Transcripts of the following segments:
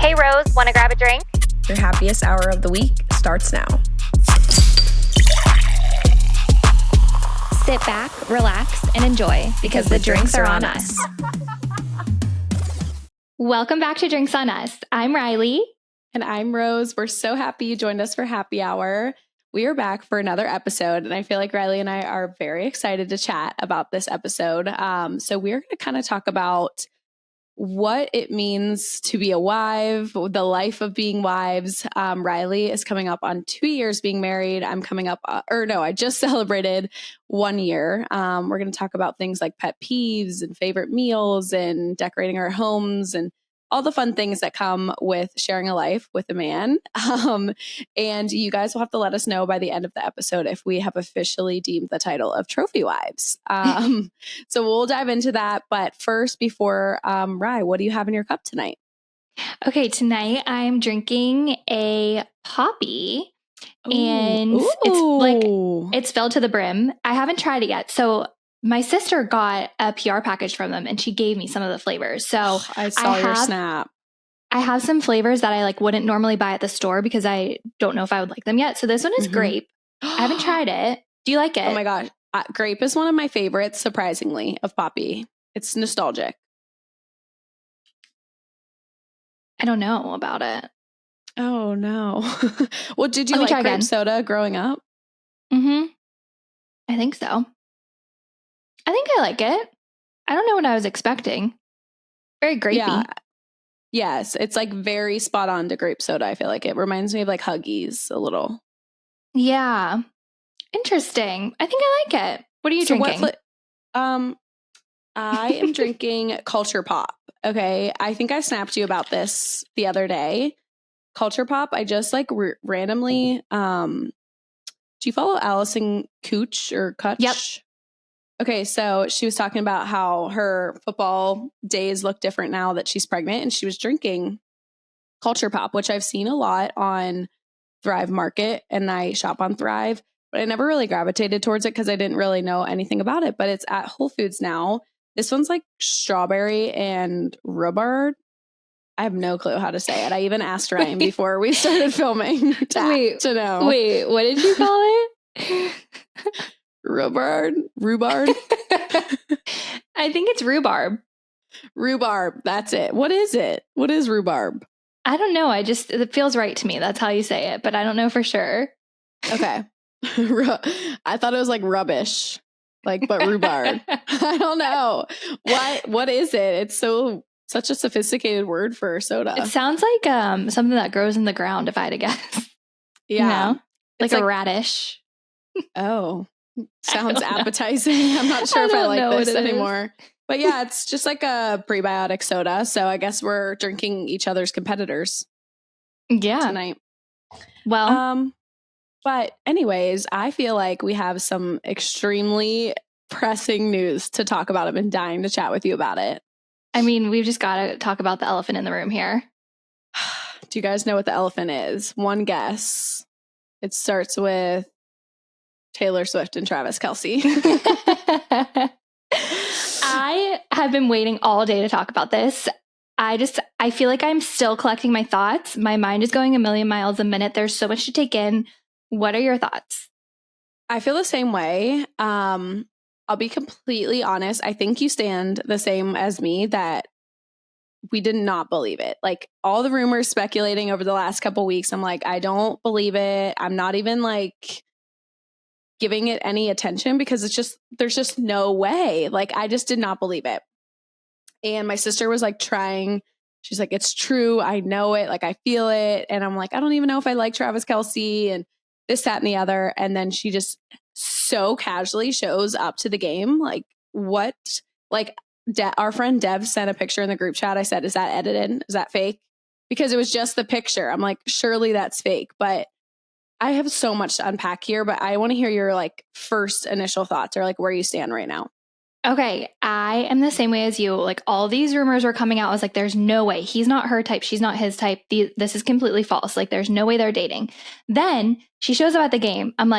Hey Rose, want to grab a drink? Your happiest hour of the week starts now. Sit back, relax, and enjoy because the drinks are on us. Welcome back to Drinks on Us. I'm Riley. And I'm Rose. We're so happy you joined us for happy hour. We are back for another episode, and I feel like Riley and I are very excited to chat about this episode. So we're going to kind of talk about what it means to be a wife, the life of being wives. Riley is coming up on 2 years being married. I'm coming up, I just celebrated 1 year. We're going to talk about things like pet peeves and favorite meals and decorating our homes and all the fun things that come with sharing a life with a man. And you guys will have to let us know by the end of the episode if we have officially deemed the title of Trophy Wives. So we'll dive into that. But first, before Rye, what do you have in your cup tonight? Okay, tonight I'm drinking a poppy. And it's filled to the brim. I haven't tried it yet. So my sister got a PR package from them and she gave me some of the flavors. So I saw your snap. I have some flavors that I wouldn't normally buy at the store because I don't know if I would like them yet. So this one is grape. I haven't tried it. Do you like it? Oh my gosh. Grape is one of my favorites, surprisingly, of poppy. It's nostalgic. I don't know about it. Oh no. Well, did you like grape soda growing up? I think so. I think I like it. I don't know what I was expecting. Very grapey. Yeah. Yes, it's very spot on to grape soda. I feel like it reminds me of Huggies a little. Yeah. Interesting. I think I like it. What are you drinking? I am drinking Culture Pop. Okay. I think I snapped you about this the other day. Culture Pop, I just randomly, do you follow Allison Cooch or Kutch? Yep. Okay, so she was talking about how her football days look different now that she's pregnant, and she was drinking Culture Pop, which I've seen a lot on Thrive Market, and I shop on Thrive, but I never really gravitated towards it because I didn't really know anything about it, but it's at Whole Foods now. This one's strawberry and rhubarb. I have no clue how to say it. I even asked Ryan before we started filming to know. Wait, what did you call it? Rhubarb? I think it's rhubarb. Rhubarb. That's it. What is it? What is rhubarb? I don't know. It feels right to me. That's how you say it, but I don't know for sure. Okay. I thought it was rubbish. But rhubarb. I don't know. What is it? It's such a sophisticated word for soda. It sounds like something that grows in the ground, if I had to guess. Yeah. You know? Like a radish. Oh. Sounds appetizing. I'm not sure if I like this anymore. But yeah, it's just like a prebiotic soda. So I guess we're drinking each other's competitors. Yeah. Tonight. Well. But anyways, I feel like we have some extremely pressing news to talk about. I've been dying to chat with you about it. I mean, we've just got to talk about the elephant in the room here. Do you guys know what the elephant is? One guess. It starts with Taylor Swift and Travis Kelce. I have been waiting all day to talk about this. I feel like I'm still collecting my thoughts. My mind is going a million miles a minute. There's so much to take in. What are your thoughts? I feel the same way. I'll be completely honest. I think you stand the same as me that we did not believe it. All the rumors speculating over the last couple weeks, I'm I don't believe it. I'm not even giving it any attention because there's just no way. I just did not believe it. And my sister was trying, she's it's true. I know it. I feel it. And I'm I don't even know if I like Travis Kelce and this, that, and the other. And then she just so casually shows up to the game. What? Our friend Dev sent a picture in the group chat. I said, is that edited? Is that fake? Because it was just the picture. I'm surely that's fake. But I have so much to unpack here, but I want to hear your first initial thoughts or where you stand right now. Okay, I am the same way as you. All these rumors were coming out. I was there's no way. He's not her type. She's not his type. This is completely false. There's no way they're dating. Then she shows up at the game. I'm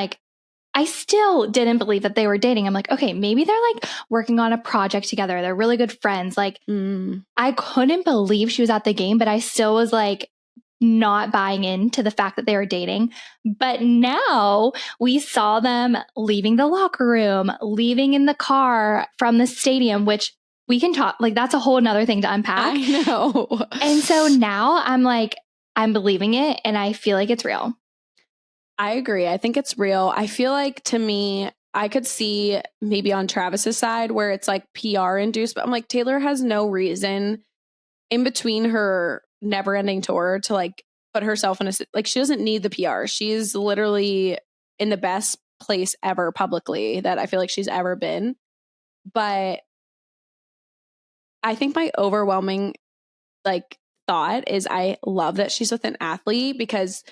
I still didn't believe that they were dating. I'm like, okay, maybe they're like working on a project together. They're really good friends. Like, I couldn't believe she was at the game, but I still was like not buying into the fact that they were dating. But now we saw them leaving the locker room, leaving in the car from the stadium, which we can talk, like, that's a whole nother thing to unpack. I know. And so now I'm like, I'm believing it and I feel like it's real. I agree. I think it's real. I feel like, to me, I could see maybe on Travis's side where it's like PR induced, but I'm like, Taylor has no reason in between her never ending tour to like put herself in a, like, she doesn't need the PR. She's literally in the best place ever publicly that I feel like she's ever been. But I think my overwhelming like thought is I love that she's with an athlete, because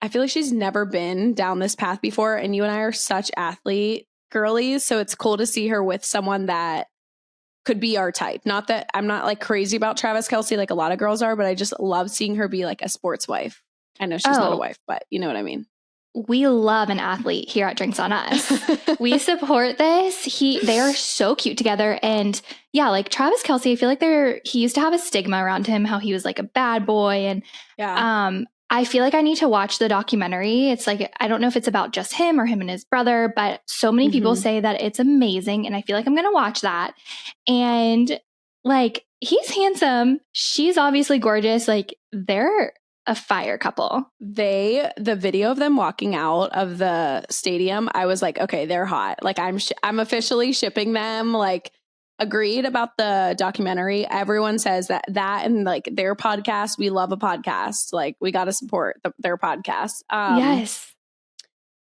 I feel like she's never been down this path before. And you and I are such athlete girlies. So it's cool to see her with someone that could be our type. Not that I'm not like crazy about Travis Kelce like a lot of girls are, but I just love seeing her be like a sports wife. I know she's not a wife, but you know what I mean. We love an athlete here at Drinks on Us. We support this. They are so cute together. And yeah, like Travis Kelce, I feel like he used to have a stigma around him, how he was like a bad boy. And I feel like I need to watch the documentary. It's like, I don't know if it's about just him or him and his brother, but so many people say that it's amazing. And I feel like I'm going to watch that. And like, he's handsome. She's obviously gorgeous. Like, they're a fire couple. The video of them walking out of the stadium, I was like, okay, they're hot. Like, I'm officially shipping them. Like, agreed about the documentary. Everyone says that and like their podcast, we love a podcast. Like, we got to support their podcast. Yes.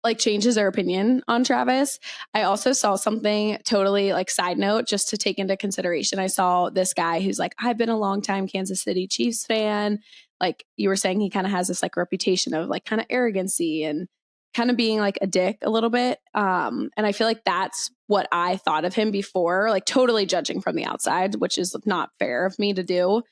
Like, changes their opinion on Travis. I also saw something totally like side note just to take into consideration. I saw this guy who's like, I've been a long time Kansas City Chiefs fan. Like you were saying, he kind of has this like reputation of like kind of arrogancy and kind of being like a dick a little bit. And I feel like that's what I thought of him before, like totally judging from the outside, which is not fair of me to do.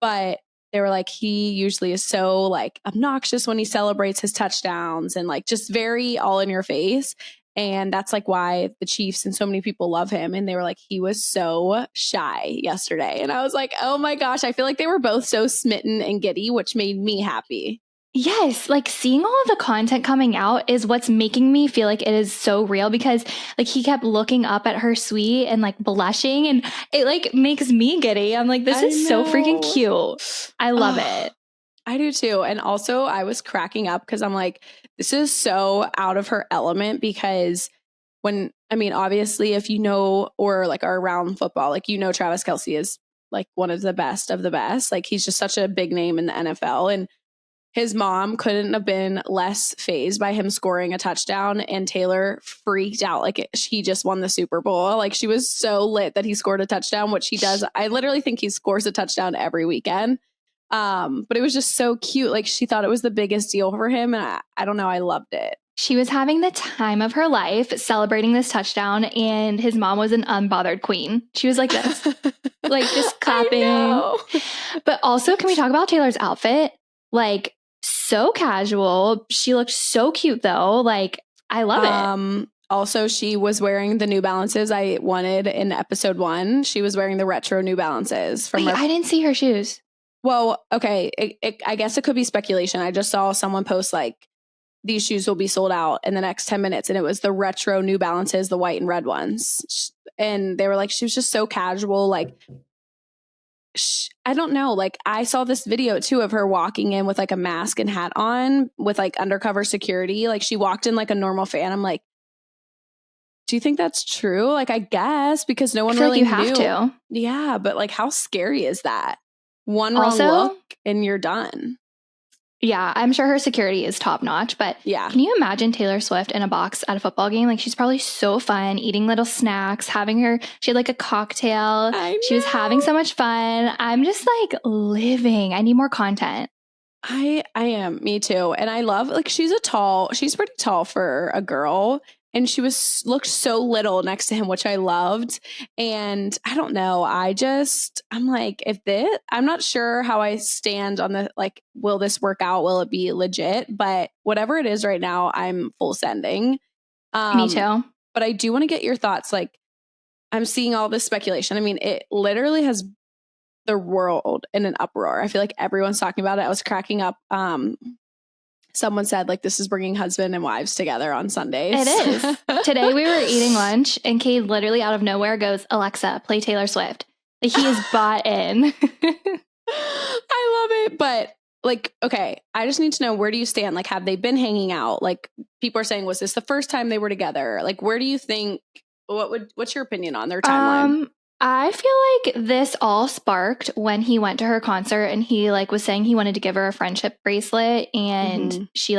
But they were like, he usually is so like obnoxious when he celebrates his touchdowns and like just very all in your face. And that's like why the Chiefs and so many people love him. And they were like, he was so shy yesterday. And I was like, oh my gosh, I feel like they were both so smitten and giddy, which made me happy. Yes, like seeing all of the content coming out is what's making me feel like it is so real, because like he kept looking up at her suite and like blushing, and it like makes me giddy. I'm like, this is so freaking cute. I love it. I do too. And also I was cracking up because I'm like, this is so out of her element, because obviously if you know or like are around football, like, you know, Travis Kelce is like one of the best of the best. Like, he's just such a big name in the NFL. And his mom couldn't have been less fazed by him scoring a touchdown, and Taylor freaked out like he just won the Super Bowl. Like, she was so lit that he scored a touchdown, which he does. I literally think he scores a touchdown every weekend. But it was just so cute. Like, she thought it was the biggest deal for him, and I don't know, I loved it. She was having the time of her life celebrating this touchdown, and his mom was an unbothered queen. She was like this, like just clapping. But also, can we talk about Taylor's outfit? Like, so casual. She looked so cute though. Like, I love it. Also, she was wearing the New Balances I wanted in episode 1. She was wearing the retro New Balances from I didn't see her shoes. Well, okay. I guess it could be speculation. I just saw someone post like, these shoes will be sold out in the next 10 minutes. And it was the retro New Balances, the white and red ones. And they were like, she was just so casual. Like, I don't know. Like, I saw this video too of her walking in with like a mask and hat on with like undercover security. Like, she walked in like a normal fan. I'm like, do you think that's true? Like, I guess, because no one really knew. Have to. Yeah. But like, how scary is that? One wrong look and you're done. Yeah, I'm sure her security is top notch, but yeah. Can you imagine Taylor Swift in a box at a football game? Like, she's probably so fun, eating little snacks, she had like a cocktail. She was having so much fun. I'm just like living. I need more content. I am. Me too. And I love, like, she's pretty tall for a girl. And she looked so little next to him, which I loved. And I don't know. I'm like, I'm not sure how I stand on the, like, will this work out? Will it be legit? But whatever it is right now, I'm full sending. Me too. But I do want to get your thoughts. Like, I'm seeing all this speculation. I mean, it literally has the world in an uproar. I feel like everyone's talking about it. I was cracking up. Someone said, like, this is bringing husband and wives together on Sundays. It is. Today we were eating lunch and Cade literally out of nowhere goes, Alexa, play Taylor Swift. Like, he is bought in. I love it. But like, okay, I just need to know, where do you stand? Like, have they been hanging out? Like, people are saying, was this the first time they were together? Like, where do you think, what's your opinion on their timeline? I feel like this all sparked when he went to her concert and he like was saying he wanted to give her a friendship bracelet and he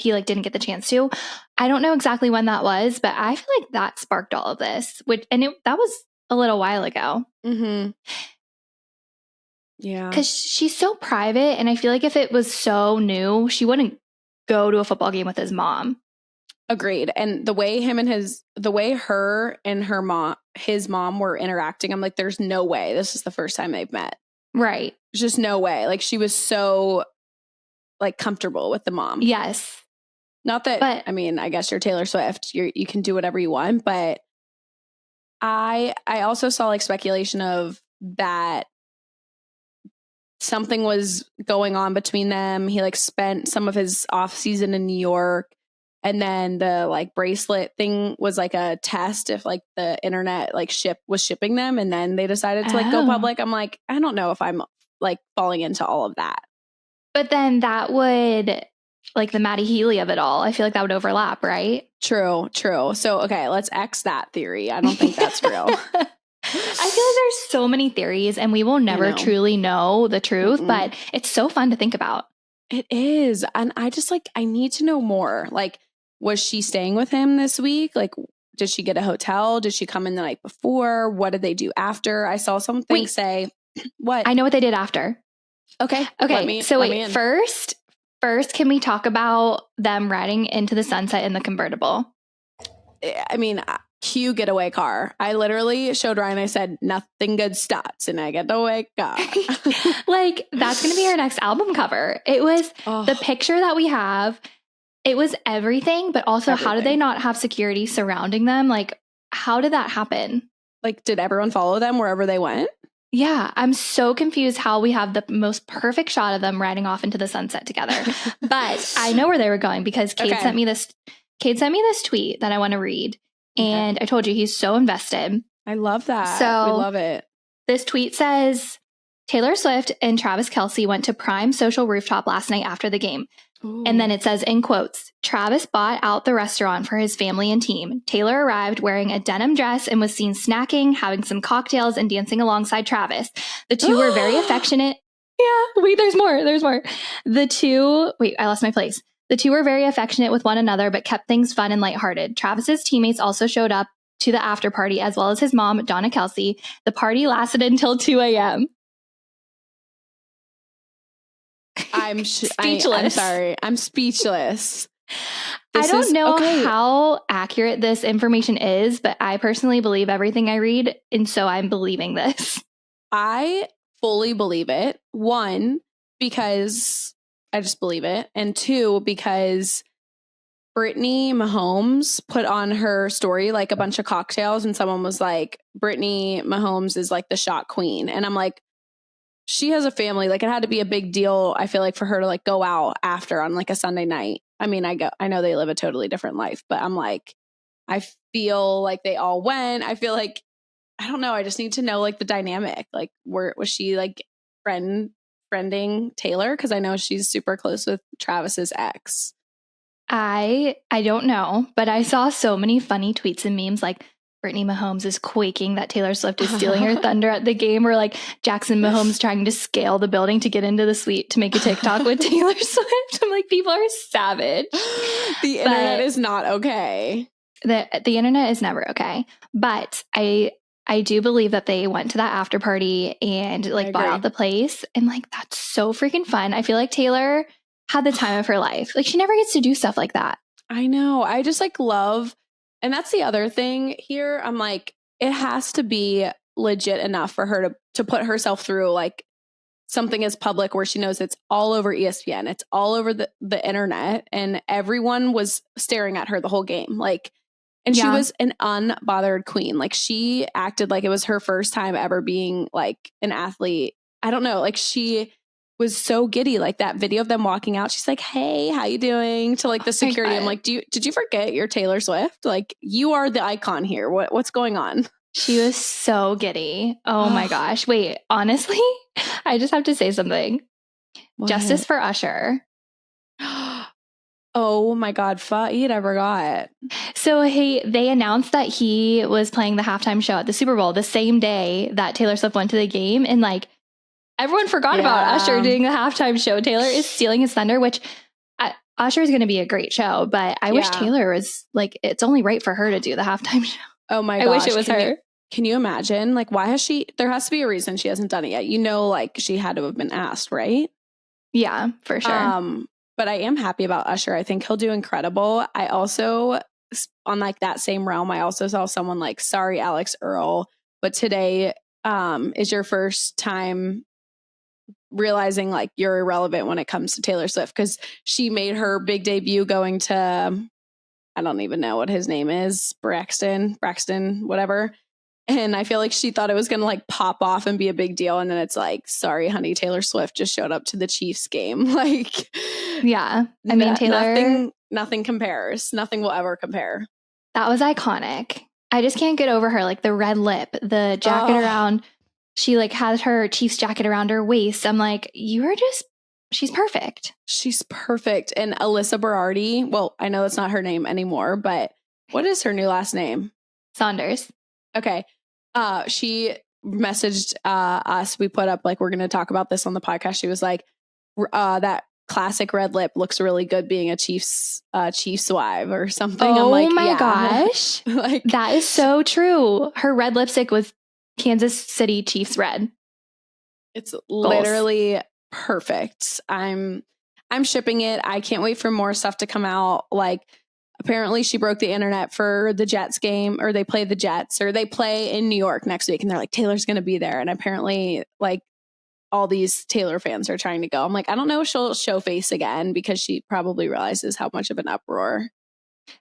didn't get the chance to. I don't know exactly when that was, but I feel like that sparked all of this, that was a little while ago. Mm-hmm. Yeah. Because she's so private, and I feel like if it was so new, she wouldn't go to a football game with his mom. Agreed. And the way her and his mom were interacting, I'm like, there's no way this is the first time they've met. Right. There's just no way. Like, she was so like comfortable with the mom. Yes. Not that, but I mean, I guess you're Taylor Swift. You can do whatever you want. But I also saw like speculation of that something was going on between them. He like spent some of his off season in New York. And then the like bracelet thing was like a test if like the internet like was shipping them. And then they decided to like go public. I'm like, I don't know if I'm like falling into all of that. But then that would like the Maddie Healy of it all. I feel like that would overlap, right? True. So, okay, let's X that theory. I don't think that's real. I feel like there's so many theories and we will never truly know the truth, but it's so fun to think about. It is. And I just like, I need to know more. Like, was she staying with him this week? Like, did she get a hotel? Did she come in the night before? What did they do after? I saw something say, what? I know what they did after. Okay. First, can we talk about them riding into the sunset in the convertible? I mean, cue getaway car. I literally showed Ryan, I said, nothing good starts in a getaway car. Like, that's going to be our next album cover. It was the picture that we have. It was everything, but also how did they not have security surrounding them? Like, how did that happen? Like, did everyone follow them wherever they went? Yeah, I'm so confused how we have the most perfect shot of them riding off into the sunset together. But I know where they were going because Cade sent me this tweet that I want to read. And I told you he's so invested. I love that. So we love it. This tweet says, Taylor Swift and Travis Kelce went to Prime Social Rooftop last night after the game. Ooh. And then it says in quotes, Travis bought out the restaurant for his family and team. Taylor arrived wearing a denim dress and was seen snacking, having some cocktails, and dancing alongside Travis. The two were very affectionate. Yeah, wait, there's more. I lost my place. The two were very affectionate with one another, but kept things fun and lighthearted. Travis's teammates also showed up to the after party, as well as his mom, Donna Kelce. The party lasted until 2 a.m. I'm speechless. I'm sorry. I'm speechless. I don't know how accurate this information is, but I personally believe everything I read. And so I'm believing this. I fully believe it. One, because I just believe it. And two, because Brittany Mahomes put on her story like a bunch of cocktails and someone was like, Brittany Mahomes is like the shot queen. And I'm like, she has a family. Like, it had to be a big deal, I feel like, for her to like go out after on like a Sunday night. I mean, I know they live a totally different life, but I'm like, I feel like they all went. I feel like, I don't know. I just need to know like the dynamic. Like, was she like friending Taylor? Because I know she's super close with Travis's ex. I don't know, but I saw so many funny tweets and memes like, Brittany Mahomes is quaking that Taylor Swift is stealing her thunder at the game, or like Jackson Mahomes trying to scale the building to get into the suite to make a TikTok with Taylor Swift. I'm like, people are savage. The internet is not okay. The internet is never okay. But I do believe that they went to that after party and like bought out the place. And like, that's so freaking fun. I feel like Taylor had the time of her life. Like, she never gets to do stuff like that. I know. I just like love. And that's the other thing here. I'm like, it has to be legit enough for her to put herself through like something as public where she knows it's all over ESPN. It's all over the internet. And everyone was staring at her the whole game. Like, And she was an unbothered queen. Like she acted like it was her first time ever being like an athlete. I don't know. Like she was so giddy. Like that video of them walking out, she's like, "Hey, how you doing?" To like the security. I'm like, did you forget you're Taylor Swift? Like you are the icon here. What's going on? She was so giddy. Oh my gosh. Wait, honestly, I just have to say something. What? Justice for Usher. Oh my God, Faid, I forgot. So they announced that he was playing the halftime show at the Super Bowl the same day that Taylor Swift went to the game. And like everyone forgot about Usher doing the halftime show. Taylor is stealing his thunder, which Usher is going to be a great show. But I wish Taylor was like, it's only right for her to do the halftime show. Oh my gosh. I wish it was her. Can you imagine? Like, why has there has to be a reason she hasn't done it yet. You know, like she had to have been asked, right? Yeah, for sure. But I am happy about Usher. I think he'll do incredible. I also, on like that same realm, I also saw someone like, sorry, Alex Earl, but today is your first time realizing like you're irrelevant when it comes to Taylor Swift, because she made her big debut going to, I don't even know what his name is, Braxton, whatever. And I feel like she thought it was going to like pop off and be a big deal. And then it's like, sorry, honey, Taylor Swift just showed up to the Chiefs game. Like, yeah. I mean, Taylor, nothing compares. Nothing will ever compare. That was iconic. I just can't get over her. Like the red lip, the jacket around, she like has her Chiefs jacket around her waist. I'm like, she's perfect. She's perfect. And Alyssa Berardi, well, I know that's not her name anymore, but what is her new last name? Saunders. Okay. She messaged us. We put up like, we're going to talk about this on the podcast. She was like, that classic red lip looks really good being a Chiefs wife or something. Oh, I'm like, my gosh. Like, that is so true. Her red lipstick was Kansas City Chiefs red. It's literally perfect. I'm shipping it. I can't wait for more stuff to come out. Like, apparently she broke the internet for the Jets game, or they play the Jets, or they play in New York next week. And they're like, Taylor's going to be there. And apparently like all these Taylor fans are trying to go. I'm like, I don't know if she'll show face again, because she probably realizes how much of an uproar.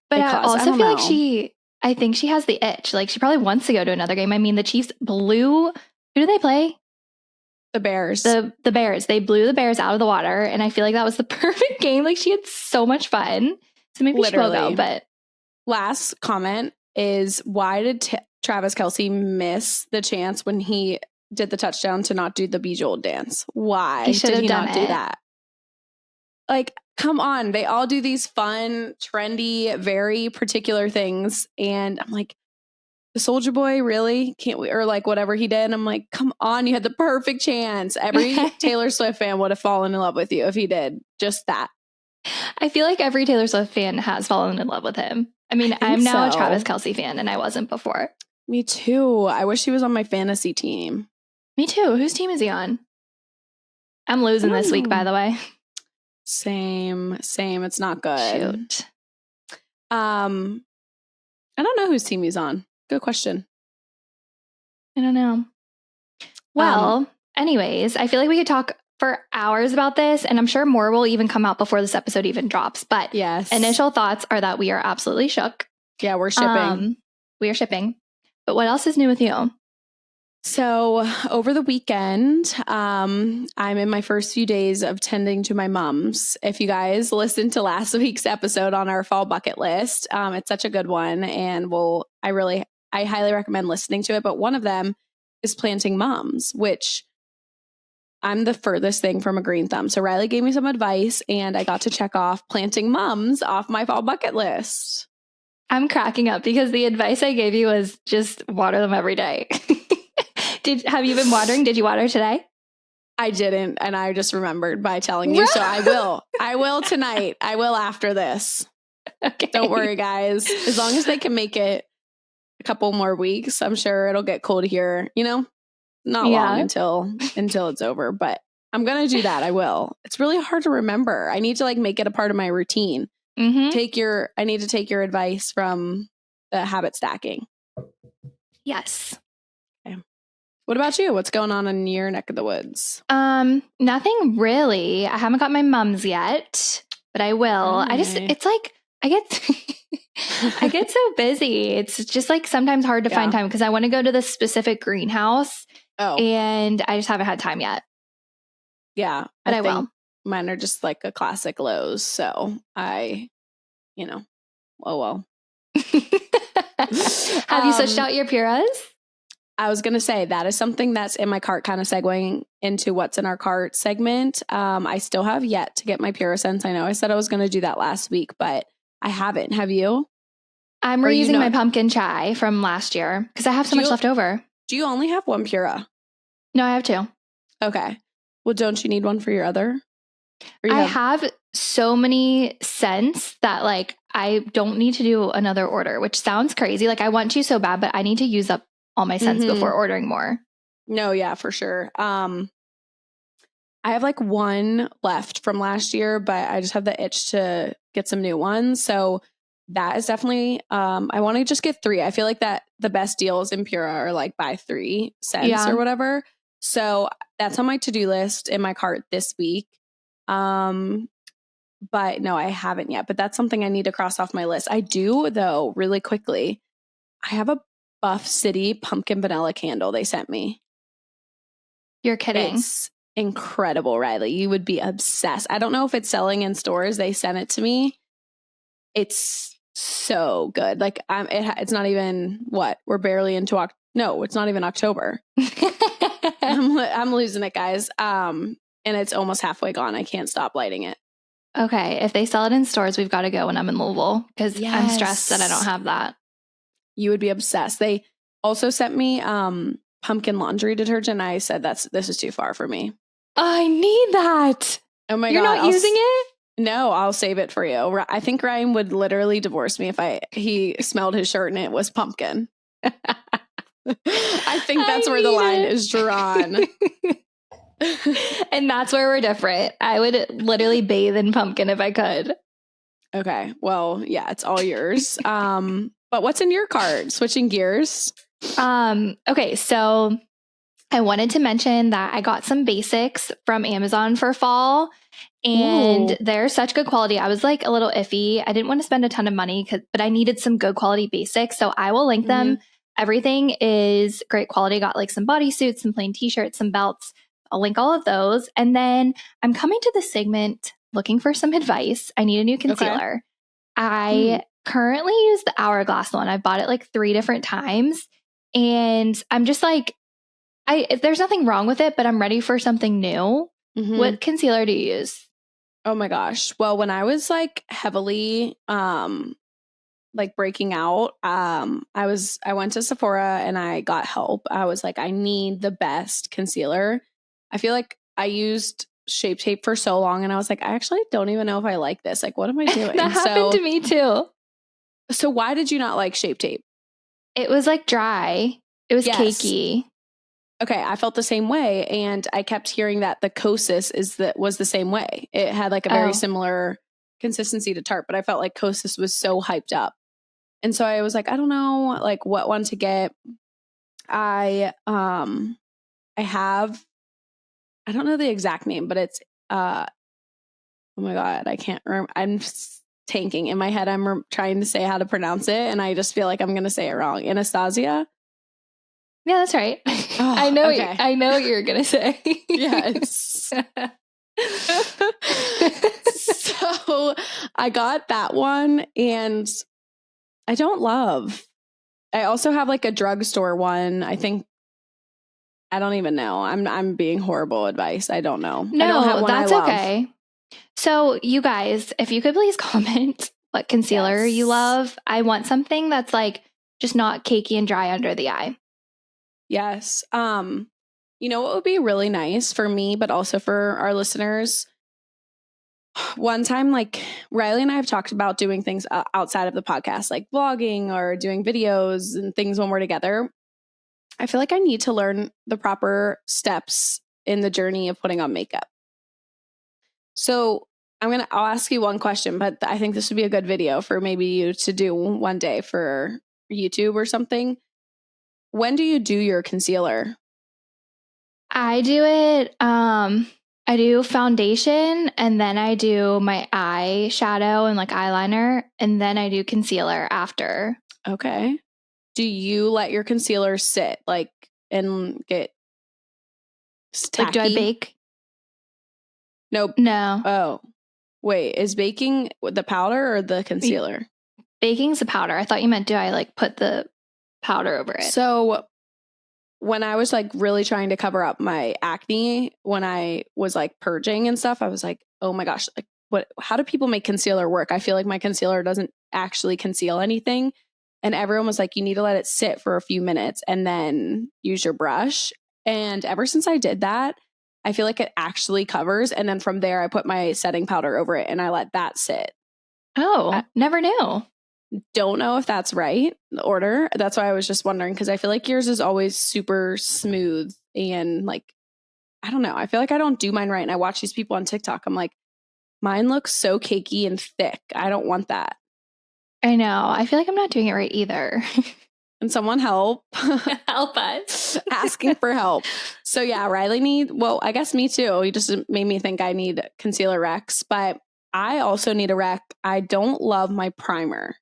But I also feel like I think she has the itch. Like she probably wants to go to another game. I mean, the Chiefs blew, who do they play? The Bears. The Bears. They blew the Bears out of the water. And I feel like that was the perfect game. Like she had so much fun. So maybe she will go, but. Last comment is, why did Travis Kelce miss the chance when he did the touchdown to not do the Bejeweled dance? Why did he not do that? Like, come on. They all do these fun, trendy, very particular things. And I'm like, the Soulja Boy, really? Can't we? Or like whatever he did. I'm like, come on. You had the perfect chance. Every Taylor Swift fan would have fallen in love with you if he did just that. I feel like every Taylor Swift fan has fallen in love with him. I mean, I'm now a Travis Kelce fan, and I wasn't before. Me too. I wish he was on my fantasy team. Me too. Whose team is he on? I'm losing this week, by the way. Same. It's not good. Shoot. I don't know whose team he's on. Good question. I don't know. Well, anyways, I feel like we could talk for hours about this, and I'm sure more will even come out before this episode even drops. But yes, initial thoughts are that we are absolutely shook. Yeah, we're shipping. We are shipping. But what else is new with you? So over the weekend, I'm in my first few days of tending to my mums. If you guys listened to last week's episode on our fall bucket list, it's such a good one, and I highly recommend listening to it. But one of them is planting mums, which I'm the furthest thing from a green thumb. So Riley gave me some advice, and I got to check off planting mums off my fall bucket list. I'm cracking up because the advice I gave you was just water them every day. Have you been watering? Did you water today? I didn't. And I just remembered by telling you. So I will. I will tonight. I will after this. Okay. Don't worry, guys. As long as they can make it a couple more weeks, I'm sure it'll get cold here, not long until it's over, but I'm going to do that. I will. It's really hard to remember. I need to like make it a part of my routine. Mm-hmm. I need to take your advice from the habit stacking. Yes. Okay. What about you? What's going on in your neck of the woods? Nothing really. I haven't got my mums yet, but I will. Okay. It's like, I get I get so busy. It's just like sometimes hard to find time because I want to go to this specific greenhouse. And I just haven't had time yet. Yeah. But I will. Mine are just like a classic Lowe's. So oh well. Have you switched out your Puras? I was going to say that is something that's in my cart, kind of segueing into what's in our cart segment. I still have yet to get my Pura Sense. I know I said I was going to do that last week, but I haven't. Have you? I'm reusing my pumpkin chai from last year because I have so much left over. Do you only have one Pura? No, I have two. Okay. Well, don't you need one for your other? I have so many scents that like I don't need to do another order, which sounds crazy. Like I want to so bad, but I need to use up all my scents before ordering more. No, yeah, for sure. I have like one left from last year, but I just have the itch to get some new ones. So that is definitely, I want to just get 3. I feel like that the best deals in Pura are like buy 3 scents or whatever. So that's on my to-do list in my cart this week. But no, I haven't yet, but that's something I need to cross off my list. I do though, really quickly. I have a Buff City pumpkin vanilla candle they sent me. You're kidding. It's incredible, Riley. You would be obsessed. I don't know if it's selling in stores. They sent it to me. It's so good. Like it's not even we're barely into no, it's not even October. I'm losing it, guys. And it's almost halfway gone. I can't stop lighting it. Okay. If they sell it in stores, we've got to go when I'm in Louisville because I'm stressed that I don't have that. You would be obsessed. They also sent me pumpkin laundry detergent. I said this is too far for me. I need that. Oh my God. You're not using it? No, I'll save it for you. I think Ryan would literally divorce me if he smelled his shirt and it was pumpkin. I think that's where the line is drawn. And that's where we're different. I would literally bathe in pumpkin if I could. Okay. Well, yeah, it's all yours. But what's in your cart? Switching gears. Okay, so I wanted to mention that I got some basics from Amazon for fall and they're such good quality. I was like a little iffy. I didn't want to spend a ton of money, but I needed some good quality basics. So I will link them. Everything is great quality. Got like some bodysuits, some plain t-shirts, some belts. I'll link all of those. And then I'm coming to the segment looking for some advice. I need a new concealer. Okay. I currently use the Hourglass one. I've bought it like 3 different times. And I'm just like, there's nothing wrong with it, but I'm ready for something new. What concealer do you use? Oh my gosh. Well, when I was like heavily like breaking out, I went to Sephora and I got help. I was like, I need the best concealer. I feel like I used Shape Tape for so long and I was like, I actually don't even know if I like this. Like, what am I doing? That happened to me too. So why did you not like Shape Tape? It was like dry. It was cakey. Okay, I felt the same way, and I kept hearing that the Kosas was the same way. It had like a very similar consistency to Tarte, but I felt like Kosas was so hyped up, and so I was like, I don't know, like what one to get. I have, I don't know the exact name, but it's oh my God, I can't remember. I'm tanking in my head. I'm trying to say how to pronounce it, and I just feel like I'm going to say it wrong. Anastasia. Yeah, that's right. Oh, I know. Okay. I know what you're gonna say. Yes. So I got that one, and I don't love. I also have like a drugstore one. I think I don't even know. I'm being horrible advice. I don't know. No, I don't have one that's I love. Okay. So you guys, if you could please comment what concealer you love. I want something that's like just not cakey and dry under the eye. Yes. You know what would be really nice for me, but also for our listeners? One time, like Riley and I have talked about doing things outside of the podcast, like vlogging or doing videos and things when we're together. I feel like I need to learn the proper steps in the journey of putting on makeup. So I'll ask you one question, but I think this would be a good video for maybe you to do one day for YouTube or something. When do you do your concealer? I do it I do foundation, and then I do my eye shadow and like eyeliner, and then I do concealer after. Okay. Do you let your concealer sit like and get tacky? Like, do I bake? Nope. No. Oh, wait. Is baking the powder or the concealer? Baking's the powder. I thought you meant do I like put the powder over it? So when I was like really trying to cover up my acne, when I was like purging and stuff, I was like, oh my gosh, like how do people make concealer work? I feel like my concealer doesn't actually conceal anything. And everyone was like, you need to let it sit for a few minutes and then use your brush. And ever since I did that, I feel like it actually covers. And then from there, I put my setting powder over it and I let that sit. Oh, never knew. Don't know if that's right, the order. That's why I was just wondering, because I feel like yours is always super smooth and like, I don't know. I feel like I don't do mine right. And I watch these people on TikTok. I'm like, mine looks so cakey and thick. I don't want that. I know. I feel like I'm not doing it right either. And someone help. Help us. Asking for help. So yeah, Riley well, I guess me too. You just made me think I need concealer Rex, but I also need a rec. I don't love my primer.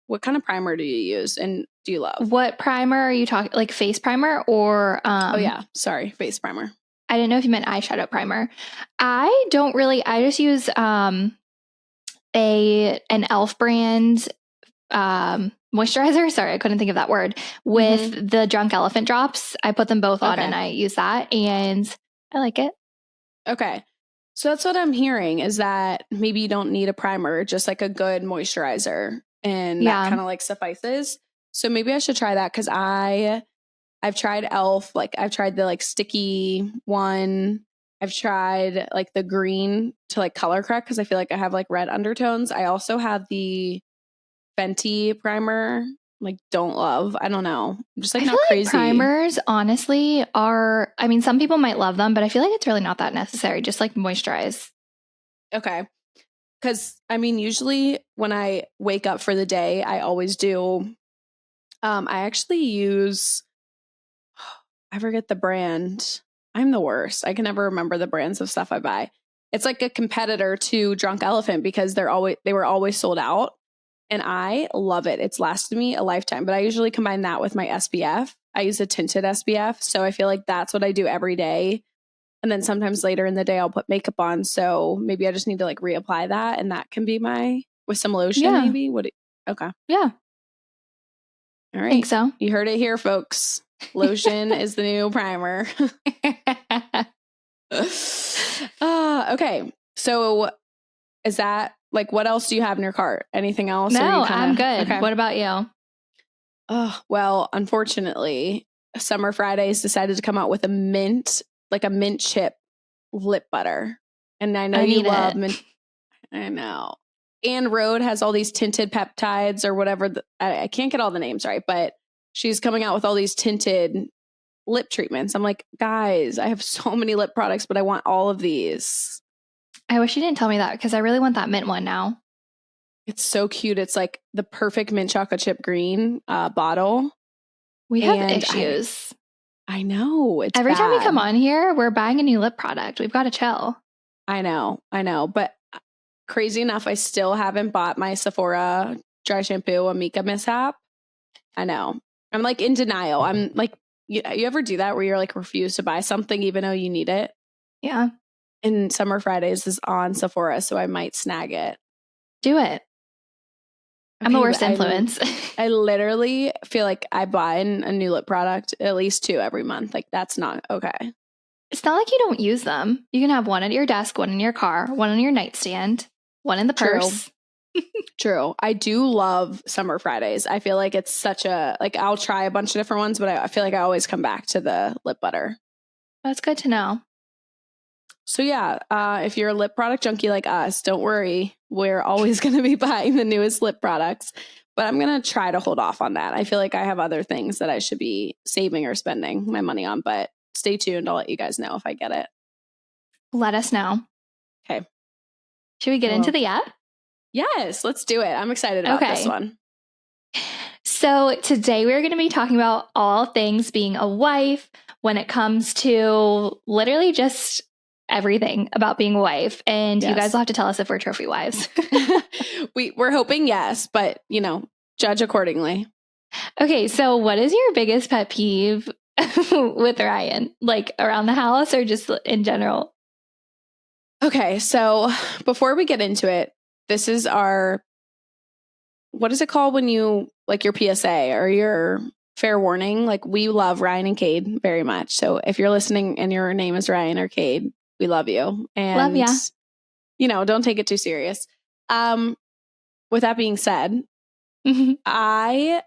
What kind of primer do you use and do you love? What primer are you talking? Like face primer or? Oh yeah, sorry, face primer. I didn't know if you meant eyeshadow primer. I don't really. I just use an e.l.f. brand moisturizer. Sorry, I couldn't think of that word. With the Drunk Elephant drops, I put them both on and I use that, and I like it. Okay. So that's what I'm hearing, is that maybe you don't need a primer, just like a good moisturizer. And that kind of like suffices. So maybe I should try that, because I've tried e.l.f. Like I've tried the like sticky one. I've tried like the green to like color correct, because I feel like I have like red undertones. I also have the Fenty primer. Like, don't love. I don't know. I'm just like not crazy. Like primers, honestly, are, I mean, some people might love them, but I feel like it's really not that necessary. Just like moisturize. Okay. Because I mean, usually when I wake up for the day, I always do. I actually use, I forget the brand. I'm the worst. I can never remember the brands of stuff I buy. It's like a competitor to Drunk Elephant, because they were always sold out. And I love it. It's lasted me a lifetime. But I usually combine that with my SPF. I use a tinted SPF. So I feel like that's what I do every day. And then sometimes later in the day, I'll put makeup on. So maybe I just need to like reapply that. And that can be with some lotion, maybe. Okay. Yeah. All right. Think so. You heard it here, folks. Lotion is the new primer. Okay. So is that like, what else do you have in your cart? Anything else? No, I'm good. Okay. What about you? Oh, well, unfortunately, Summer Fridays decided to come out with a mint chip lip butter. And I know you love mint. I know. Anne Rhode has all these tinted peptides or whatever. I can't get all the names right, but she's coming out with all these tinted lip treatments. I'm like, guys, I have so many lip products, but I want all of these. I wish you didn't tell me that, because I really want that mint one now. It's so cute. It's like the perfect mint chocolate chip green bottle. We have issues. I know. It's every time we bad. come on here, we're buying a new lip product. We've got to chill. I know. But crazy enough, I still haven't bought my Sephora dry shampoo Amika mishap. I know. I'm like in denial. I'm like, you ever do that where you're like refuse to buy something even though you need it? Yeah. And Summer Fridays is on Sephora, so I might snag it. Do it. Okay, I'm the worst influence. I literally feel like I buy a new lip product at least 2 every month. Like, that's not okay. It's not like you don't use them. You can have one at your desk, one in your car, one on your nightstand, one in the purse. True. I do love Summer Fridays. I feel like it's such a, like, I'll try a bunch of different ones, but I feel like I always come back to the lip butter. That's good to know. So yeah, if you're a lip product junkie like us, don't worry. We're always going to be buying the newest lip products, but I'm going to try to hold off on that. I feel like I have other things that I should be saving or spending my money on, but stay tuned. I'll let you guys know if I get it. Let us know. Okay. Should we get into the app? Yes, let's do it. I'm excited about this one. So today we're going to be talking about all things being a wife when it comes to literally just everything about being a wife. And you guys will have to tell us if we're trophy wives. We're hoping yes, but judge accordingly. Okay, so what is your biggest pet peeve with Ryan? Like around the house or just in general? Okay, so before we get into it, this is what is it called when you, like, your PSA or your fair warning? Like, we love Ryan and Cade very much. So if you're listening and your name is Ryan or Cade, we love you. And, love ya. Don't take it too serious. With that being said, I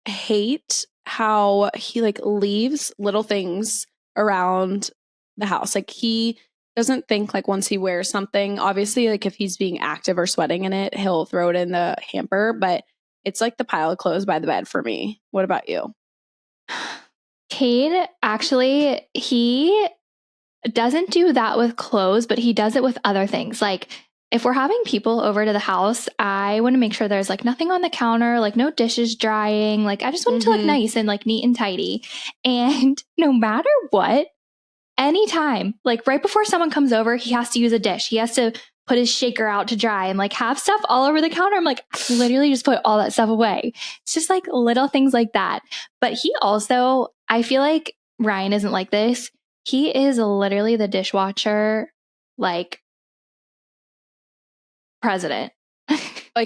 hate how he leaves little things around the house. Like, he doesn't think once he wears something, obviously if he's being active or sweating in it, he'll throw it in the hamper, but it's the pile of clothes by the bed for me. What about you? Cade, actually, he doesn't do that with clothes, but he does it with other things. Like if we're having people over to the house, I want to make sure there's nothing on the counter, no dishes drying. I just want it to look nice and neat and tidy. And no matter what, anytime, right before someone comes over, he has to use a dish. He has to put his shaker out to dry and have stuff all over the counter. I'm literally just put all that stuff away. It's just little things like that. But he also, I feel like Ryan isn't like this. He is literally the dishwasher, president.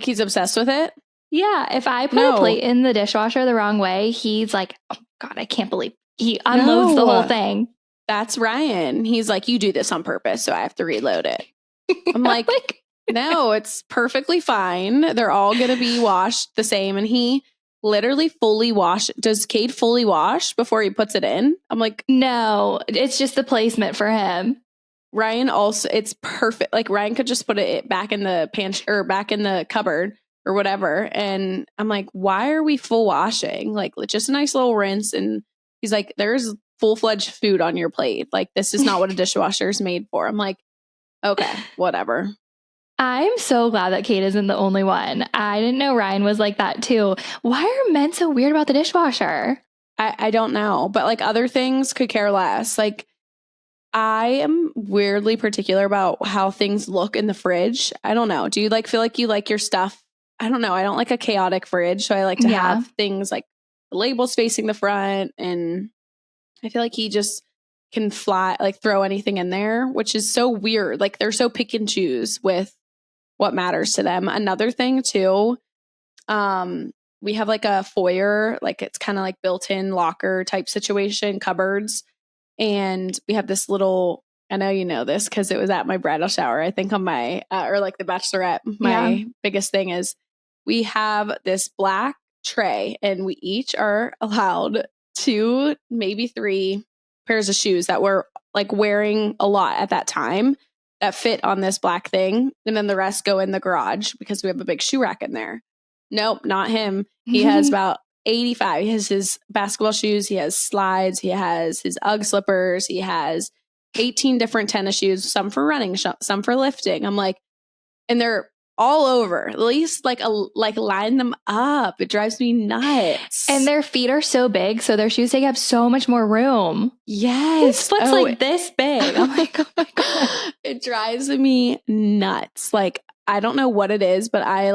He's obsessed with it? Yeah. If I put a plate in the dishwasher the wrong way, he's like, oh God, I can't believe he unloads the whole thing. That's Ryan. He's like, you do this on purpose, so I have to reload it. I'm like, no, it's perfectly fine. They're all going to be washed the same. And he literally fully wash. Does Cade fully wash before he puts it in? I'm like, no, it's just the placement for him. Ryan also, it's perfect. Ryan could just put it back in the pantry or back in the cupboard or whatever. And I'm like, why are we full washing? Just a nice little rinse. And he's like, there's full-fledged food on your plate. This is not what a dishwasher is made for. I'm like, okay, whatever. I'm so glad that Cade isn't the only one. I didn't know Ryan was like that too. Why are men so weird about the dishwasher? I don't know, but other things could care less. I am weirdly particular about how things look in the fridge. I don't know. Do you feel like you like your stuff? I don't know. I don't like a chaotic fridge. So I like to have things the labels facing the front. And I feel like he just can throw anything in there, which is so weird. They're so pick and choose with what matters to them. Another thing too, we have a foyer, it's kind of built-in locker type situation, cupboards. And we have this little, I know you know this because it was at my bridal shower. I think on my, or the bachelorette, my biggest thing is we have this black tray and we each are allowed 2, maybe 3 pairs of shoes that we're wearing a lot at that time that fit on this black thing. And then the rest go in the garage because we have a big shoe rack in there. Nope, not him. He has about 85. He has his basketball shoes. He has slides. He has his UGG slippers. He has 18 different tennis shoes, some for running, some for lifting. I'm like, and they're all over. At least line them up. It drives me nuts. And their feet are so big, so their shoes take up so much more room. Yes. His foot's this big. I'm like, oh my God. It drives me nuts. I don't know what it is, but I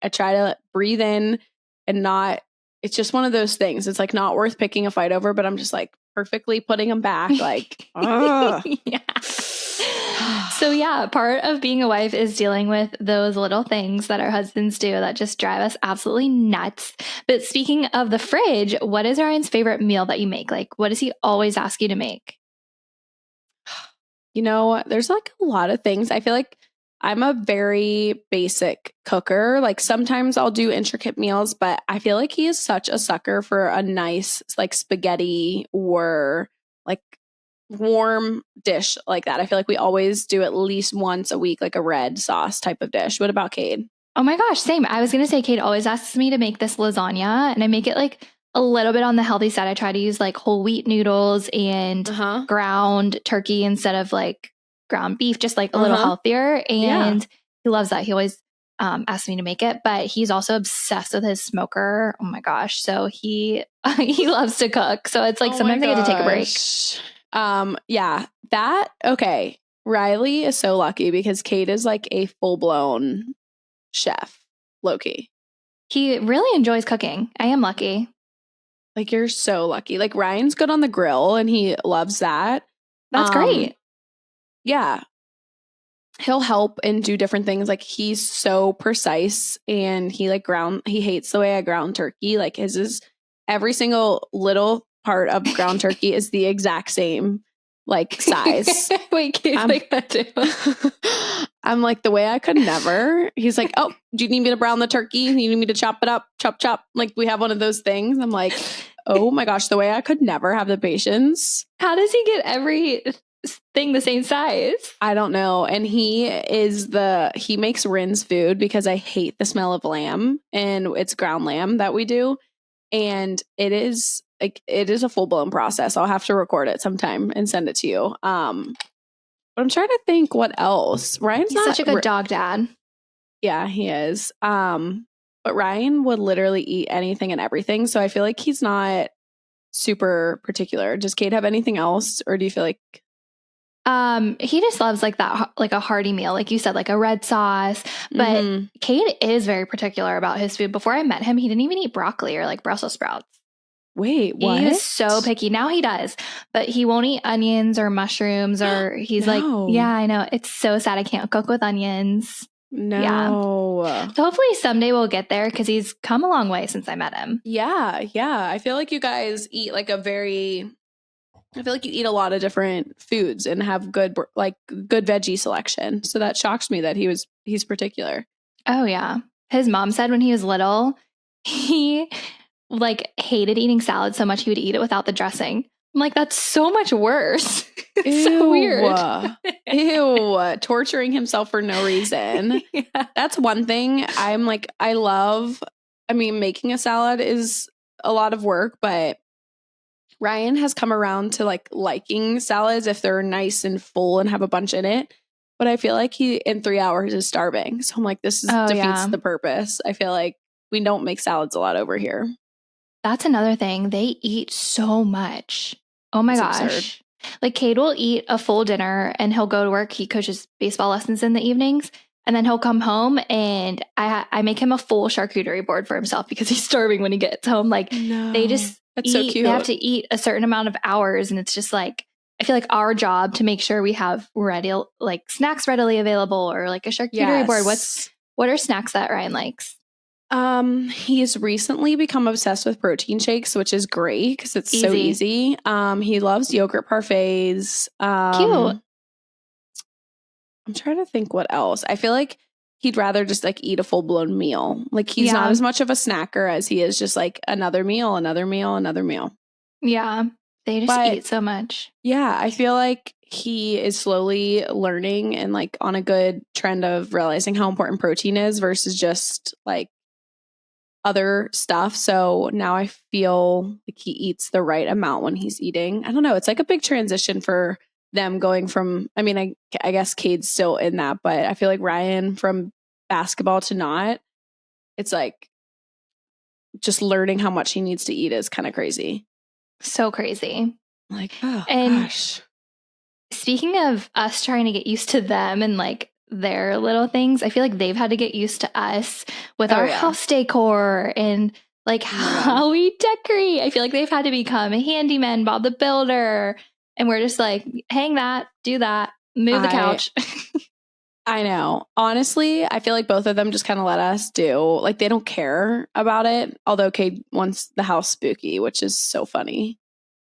I try to breathe in and not, it's just one of those things. It's not worth picking a fight over, but I'm just perfectly putting them back. Yeah. So yeah, part of being a wife is dealing with those little things that our husbands do that just drive us absolutely nuts. But speaking of the fridge, what is Ryan's favorite meal that you make? What does he always ask you to make? There's a lot of things. I feel like I'm a very basic cooker. Sometimes I'll do intricate meals, but I feel like he is such a sucker for a nice spaghetti or warm dish like that. I feel like we always do at least once a week, a red sauce type of dish. What about Cade? Oh my gosh, same. I was going to say, Cade always asks me to make this lasagna, and I make it a little bit on the healthy side. I try to use whole wheat noodles and ground turkey instead of ground beef, just a little healthier. And he loves that. He always asks me to make it, but he's also obsessed with his smoker. Oh my gosh. So he loves to cook. So it's sometimes I get to take a break. Yeah, okay. Riley is so lucky because Kate is like a full-blown chef, low-key. He really enjoys cooking. I am lucky. Like, you're so lucky. Like, Ryan's good on the grill and he loves that. That's great. Yeah. He'll help and do different things. Like, he's so precise and he hates the way I ground turkey. Like, his is every single little part of ground turkey is the exact same like size. Wait, Kate's like that too. I'm like, the way I could never. He's like, oh, do you need me to brown the turkey? You need me to chop it up? Chop. Like, we have one of those things. I'm like, oh my gosh, the way I could never have the patience. How does he get every thing the same size? I don't know. And he makes Rin's food because I hate the smell of lamb, and it's ground lamb that we do. And it is a full-blown process. I'll have to record it sometime and send it to you. But I'm trying to think what else. Ryan's He's such a good dog dad. Yeah, he is. But Ryan would literally eat anything and everything. So I feel like he's not super particular. Does Kate have anything else? Or do you feel like... He just loves like that, like a hearty meal, like you said, like a red sauce. But Kate is very particular about his food. Before I met him, he didn't even eat broccoli or like Brussels sprouts. Wait, what? He is so picky. Now he does, but he won't eat onions or mushrooms or he's like, yeah, I know. It's so sad. I can't cook with onions. No. Yeah. So hopefully someday we'll get there because he's come a long way since I met him. Yeah. I feel like you guys eat like I feel like you eat a lot of different foods and have good veggie selection. So that shocks me that he's particular. Oh yeah. His mom said when he was little, he like hated eating salad so much he would eat it without the dressing. I'm like, that's so much worse. It's so weird. Ew. Torturing himself for no reason. Yeah. That's one thing. I'm like, making a salad is a lot of work, but Ryan has come around to like liking salads if they're nice and full and have a bunch in it. But I feel like he in 3 hours is starving. So I'm like, defeats the purpose. I feel like we don't make salads a lot over here. That's another thing. They eat so much. Oh my gosh. Absurd. Like Cade will eat a full dinner and he'll go to work. He coaches baseball lessons in the evenings. And then he'll come home and I make him a full charcuterie board for himself because he's starving when he gets home. Like they just That's so cute. They have to eat a certain amount of hours. And it's just like, I feel like our job to make sure we have snacks readily available or like a charcuterie board. What are snacks that Ryan likes? He's recently become obsessed with protein shakes, which is great because it's so easy. He loves yogurt parfaits. Cute. I'm trying to think what else. I feel like he'd rather just like eat a full blown meal. Like he's not as much of a snacker as he is just like another meal. Yeah. They just eat so much. Yeah. I feel like he is slowly learning and like on a good trend of realizing how important protein is versus just like other stuff. So now I feel like he eats the right amount when he's eating. I don't know. It's like a big transition for them going from, I guess Cade's still in that, but I feel like Ryan from basketball to not, it's like just learning how much he needs to eat is kind of crazy. So crazy. Like, oh and gosh. Speaking of us trying to get used to them and like their little things, I feel like they've had to get used to us with our house decor and like how we decorate. I feel like they've had to become a handyman, Bob the Builder. And we're just like, hang that, do that, move the couch. I know. Honestly, I feel like both of them just kind of let us do. Like, they don't care about it. Although Cade wants the house spooky, which is so funny.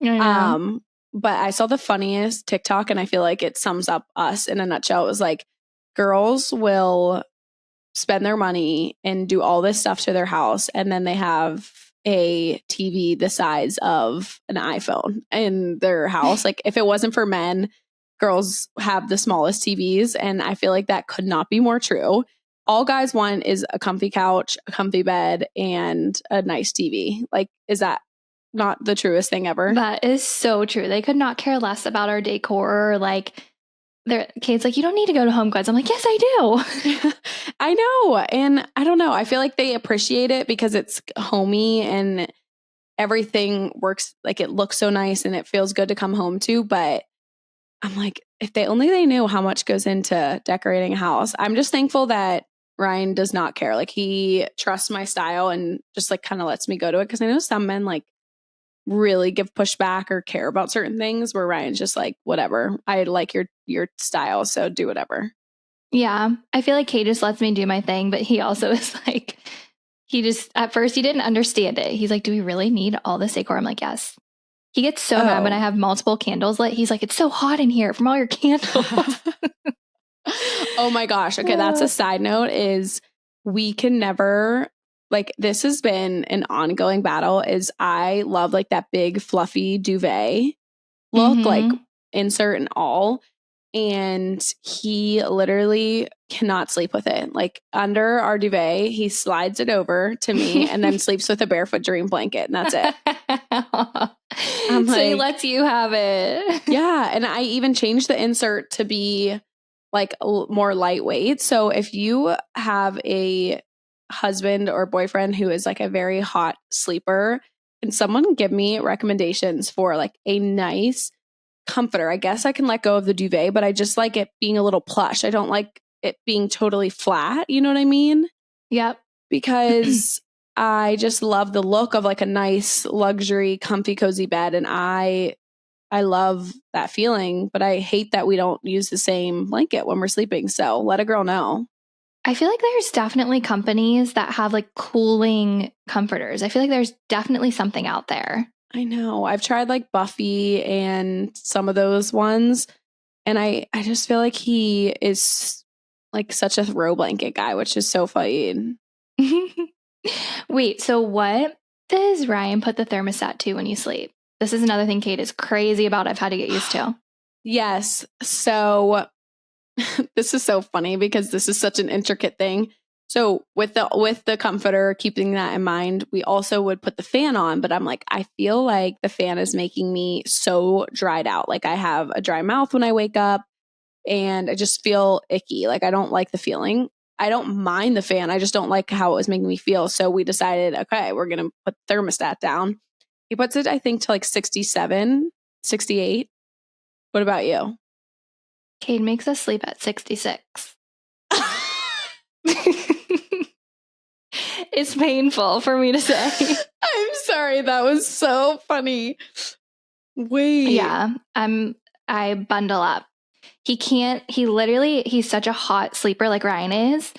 I know. But I saw the funniest TikTok, and I feel like it sums up us in a nutshell. It was like, girls will spend their money and do all this stuff to their house, and then they have a TV the size of an iPhone in their house. Like, if it wasn't for men, girls have the smallest TVs, and I feel like that could not be more true. All guys want is a comfy couch, a comfy bed, and a nice TV. Like, is that not the truest thing ever? That is so true. They could not care less about our decor or like their kids. Like, you don't need to go to Home Goods. I'm like, yes, I do. I know. And I don't know. I feel like they appreciate it because it's homey and everything works, like it looks so nice and it feels good to come home to. But I'm like, if they knew how much goes into decorating a house. I'm just thankful that Ryan does not care. Like he trusts my style and just like kind of lets me go to it. Cause I know some men like really give pushback or care about certain things where Ryan's just like, whatever, I like your style. So do whatever. Yeah. I feel like Kate just lets me do my thing, but he also is like, at first he didn't understand it. He's like, do we really need all this decor? I'm like, yes. He gets so mad when I have multiple candles lit. He's like, it's so hot in here from all your candles. Oh my gosh. Okay. That's a side note is we can never, like, this has been an ongoing battle is I love like that big fluffy duvet look, like insert and all. And he literally cannot sleep with it. Like under our duvet, he slides it over to me and then sleeps with a barefoot dream blanket. And that's it. So he lets you have it. Yeah. And I even changed the insert to be like more lightweight. So if you have a husband or boyfriend who is like a very hot sleeper, can someone give me recommendations for like a nice comforter? I guess I can let go of the duvet, but I just like it being a little plush. I don't like it being totally flat. You know what I mean? Yep. Because I just love the look of like a nice luxury, comfy, cozy bed. And I love that feeling, but I hate that we don't use the same blanket when we're sleeping. So let a girl know. I feel like there's definitely companies that have like cooling comforters. I feel like there's definitely something out there. I know. I've tried like Buffy and some of those ones. And I just feel like he is like such a throw blanket guy, which is so funny. Wait, so what does Ryan put the thermostat to when you sleep? This is another thing Kate is crazy about. I've had to get used to. Yes. So this is so funny because this is such an intricate thing. So with the comforter, keeping that in mind, we also would put the fan on, but I'm like, I feel like the fan is making me so dried out. Like I have a dry mouth when I wake up and I just feel icky. Like I don't like the feeling. I don't mind the fan. I just don't like how it was making me feel. So we decided, okay, we're going to put the thermostat down. He puts it, I think, to like 67, 68. What about you? Kate makes us sleep at 66. It's painful for me to say. I'm sorry. That was so funny. Wait. Yeah, I bundle up. He's such a hot sleeper like Ryan is.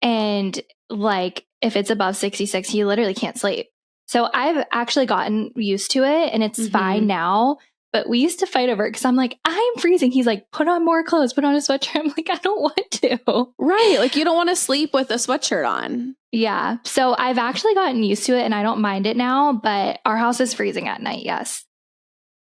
And like, if it's above 66, he literally can't sleep. So I've actually gotten used to it and it's fine now. But we used to fight over it because I'm like, I'm freezing. He's like, put on more clothes, put on a sweatshirt. I'm like, I don't want to. Right. Like you don't want to sleep with a sweatshirt on. Yeah. So I've actually gotten used to it and I don't mind it now, but our house is freezing at night. Yes.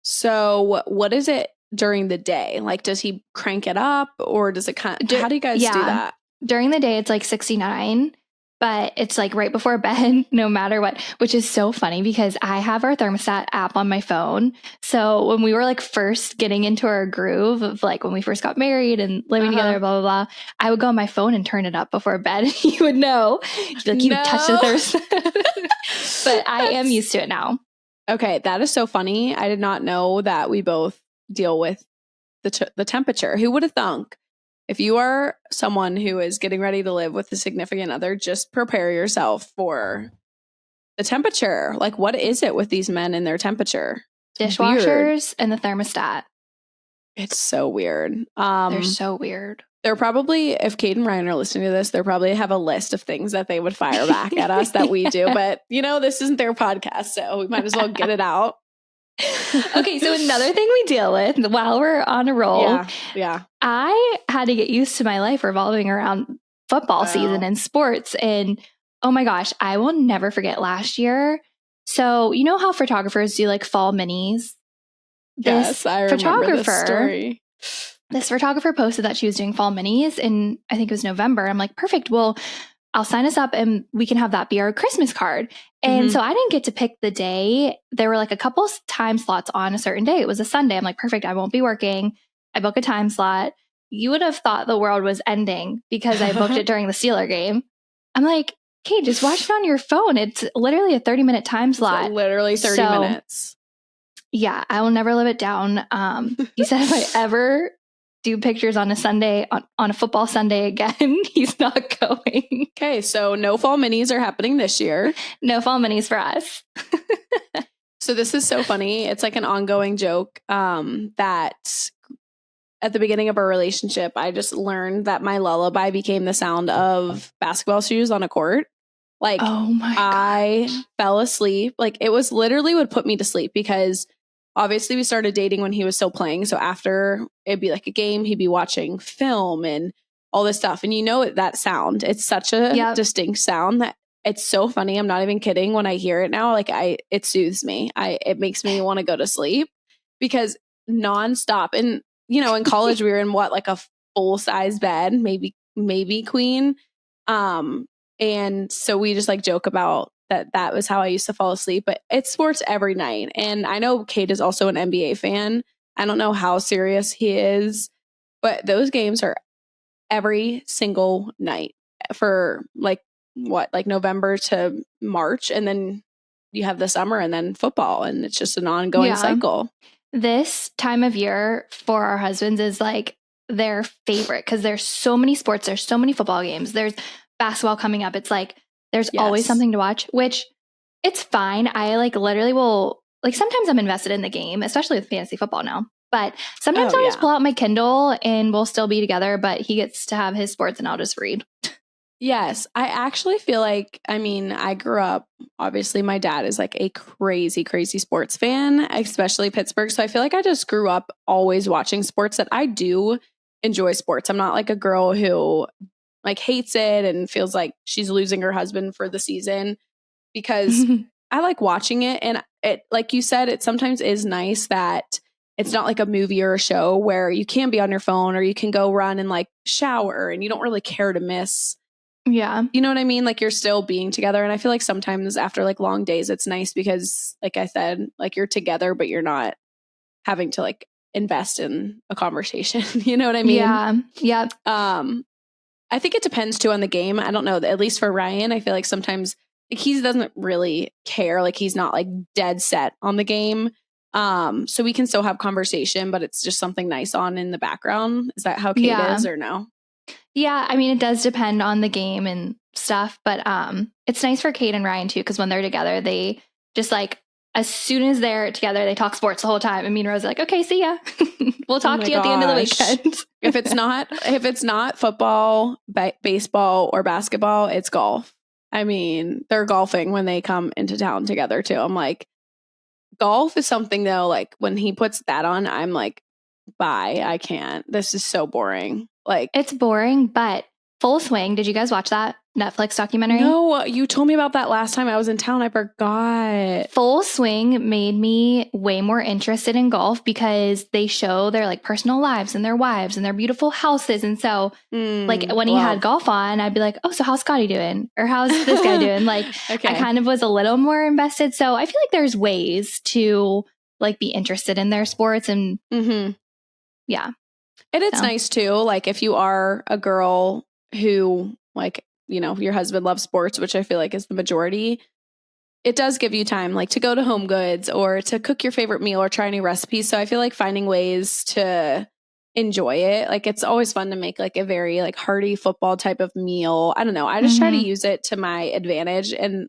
So what is it during the day? Like, does he crank it up or does it how do you guys do that? During the day, it's like 69, but it's like right before bed, no matter what, which is so funny because I have our thermostat app on my phone. So when we were like first getting into our groove of like when we first got married and living together, blah, blah, blah, I would go on my phone and turn it up before bed. And you would know. Like you touch the thermostat. But I am used to it now. Okay. That is so funny. I did not know that we both deal with the temperature. Who would have thunk? If you are someone who is getting ready to live with a significant other, just prepare yourself for the temperature. Like, what is it with these men and their temperature? Dishwashers and the thermostat. It's so weird. They're so weird. They're probably, if Kate and Ryan are listening to this, they probably have a list of things that they would fire back at us that we do. But, this isn't their podcast, so we might as well get it out. Okay, so another thing we deal with while we're on a roll. Yeah. I had to get used to my life revolving around football season and sports. And oh my gosh, I will never forget last year. So you know how photographers do like fall minis? Yes, I remember this story. This photographer posted that she was doing fall minis in, I think it was November. I'm like, perfect. Well, I'll sign us up and we can have that be our Christmas card. And so I didn't get to pick the day. There were like a couple time slots on a certain day. It was a Sunday. I'm like, perfect. I won't be working. I book a time slot. You would have thought the world was ending because I booked it during the Steeler game. I'm like, Kate, just watch it on your phone. It's literally a 30-minute time slot. It's literally 30 minutes. Yeah, I will never live it down. He said if I ever do pictures on a Sunday, on a football Sunday again, he's not going. Okay, so no fall minis are happening this year. No fall minis for us. So this is so funny. It's like an ongoing joke that at the beginning of our relationship, I just learned that my lullaby became the sound of basketball shoes on a court. Like, oh my I fell asleep. Like, it was literally would put me to sleep because obviously we started dating when he was still playing. So after it'd be like a game, he'd be watching film and all this stuff. And you know that sound. It's such a distinct sound that it's so funny. I'm not even kidding. When I hear it now, like it soothes me. It makes me want to go to sleep because nonstop. And you know, in college, we were in like a full size bed, maybe queen. And so we just like joke about that was how I used to fall asleep, but it's sports every night. And I know Kate is also an NBA fan. I don't know how serious he is, but those games are every single night for like November to March. And then you have the summer and then football, and it's just an ongoing cycle. This time of year for our husbands is like their favorite because there's so many sports, there's so many football games, there's basketball coming up. It's like there's always something to watch, which it's fine. I like literally will like sometimes I'm invested in the game, especially with fantasy football now. But sometimes I'll just pull out my Kindle and we'll still be together, but he gets to have his sports and I'll just read. Yes, I actually feel like, I mean, I grew up, obviously my dad is like a crazy, crazy sports fan, especially Pittsburgh. So I feel like I just grew up always watching sports, that I do enjoy sports. I'm not like a girl who like hates it and feels like she's losing her husband for the season, because I like watching it. And it, like you said, it sometimes is nice that it's not like a movie or a show where you can be on your phone or you can go run and like shower and you don't really care to miss. Yeah. You know what I mean? Like you're still being together. And I feel like sometimes after like long days, it's nice because like I said, like you're together, but you're not having to like invest in a conversation. You know what I mean? Yeah. Yeah. I think it depends too on the game. I don't know. At least for Ryan, I feel like sometimes like, he doesn't really care. Like he's not like dead set on the game. So we can still have conversation, but it's just something nice on in the background. Is that how Kate is or no? Yeah, I mean, it does depend on the game and stuff, but it's nice for Kate and Ryan too, because when they're together, they just like, as soon as they're together, they talk sports the whole time. And me and Rose are like, okay, see ya. We'll talk to you at the end of the weekend. if it's not football, baseball, or basketball, it's golf. I mean, they're golfing when they come into town together too. I'm like, golf is something though, like when he puts that on, I'm like, bye, I can't. This is so boring. Like, it's boring, but Full Swing. Did you guys watch that Netflix documentary? No, you told me about that last time I was in town. I forgot. Full Swing made me way more interested in golf because they show their like personal lives and their wives and their beautiful houses. And so like when he had golf on, I'd be like, oh, so how's Scotty doing? Or how's this guy doing? Like I kind of was a little more invested. So I feel like there's ways to like be interested in their sports and yeah. And it's nice too. Like if you are a girl who like, you know, your husband loves sports, which I feel like is the majority, it does give you time like to go to Home Goods or to cook your favorite meal or try new recipes. So I feel like finding ways to enjoy it. Like it's always fun to make like a very like hearty football type of meal. I don't know. I just try to use it to my advantage. And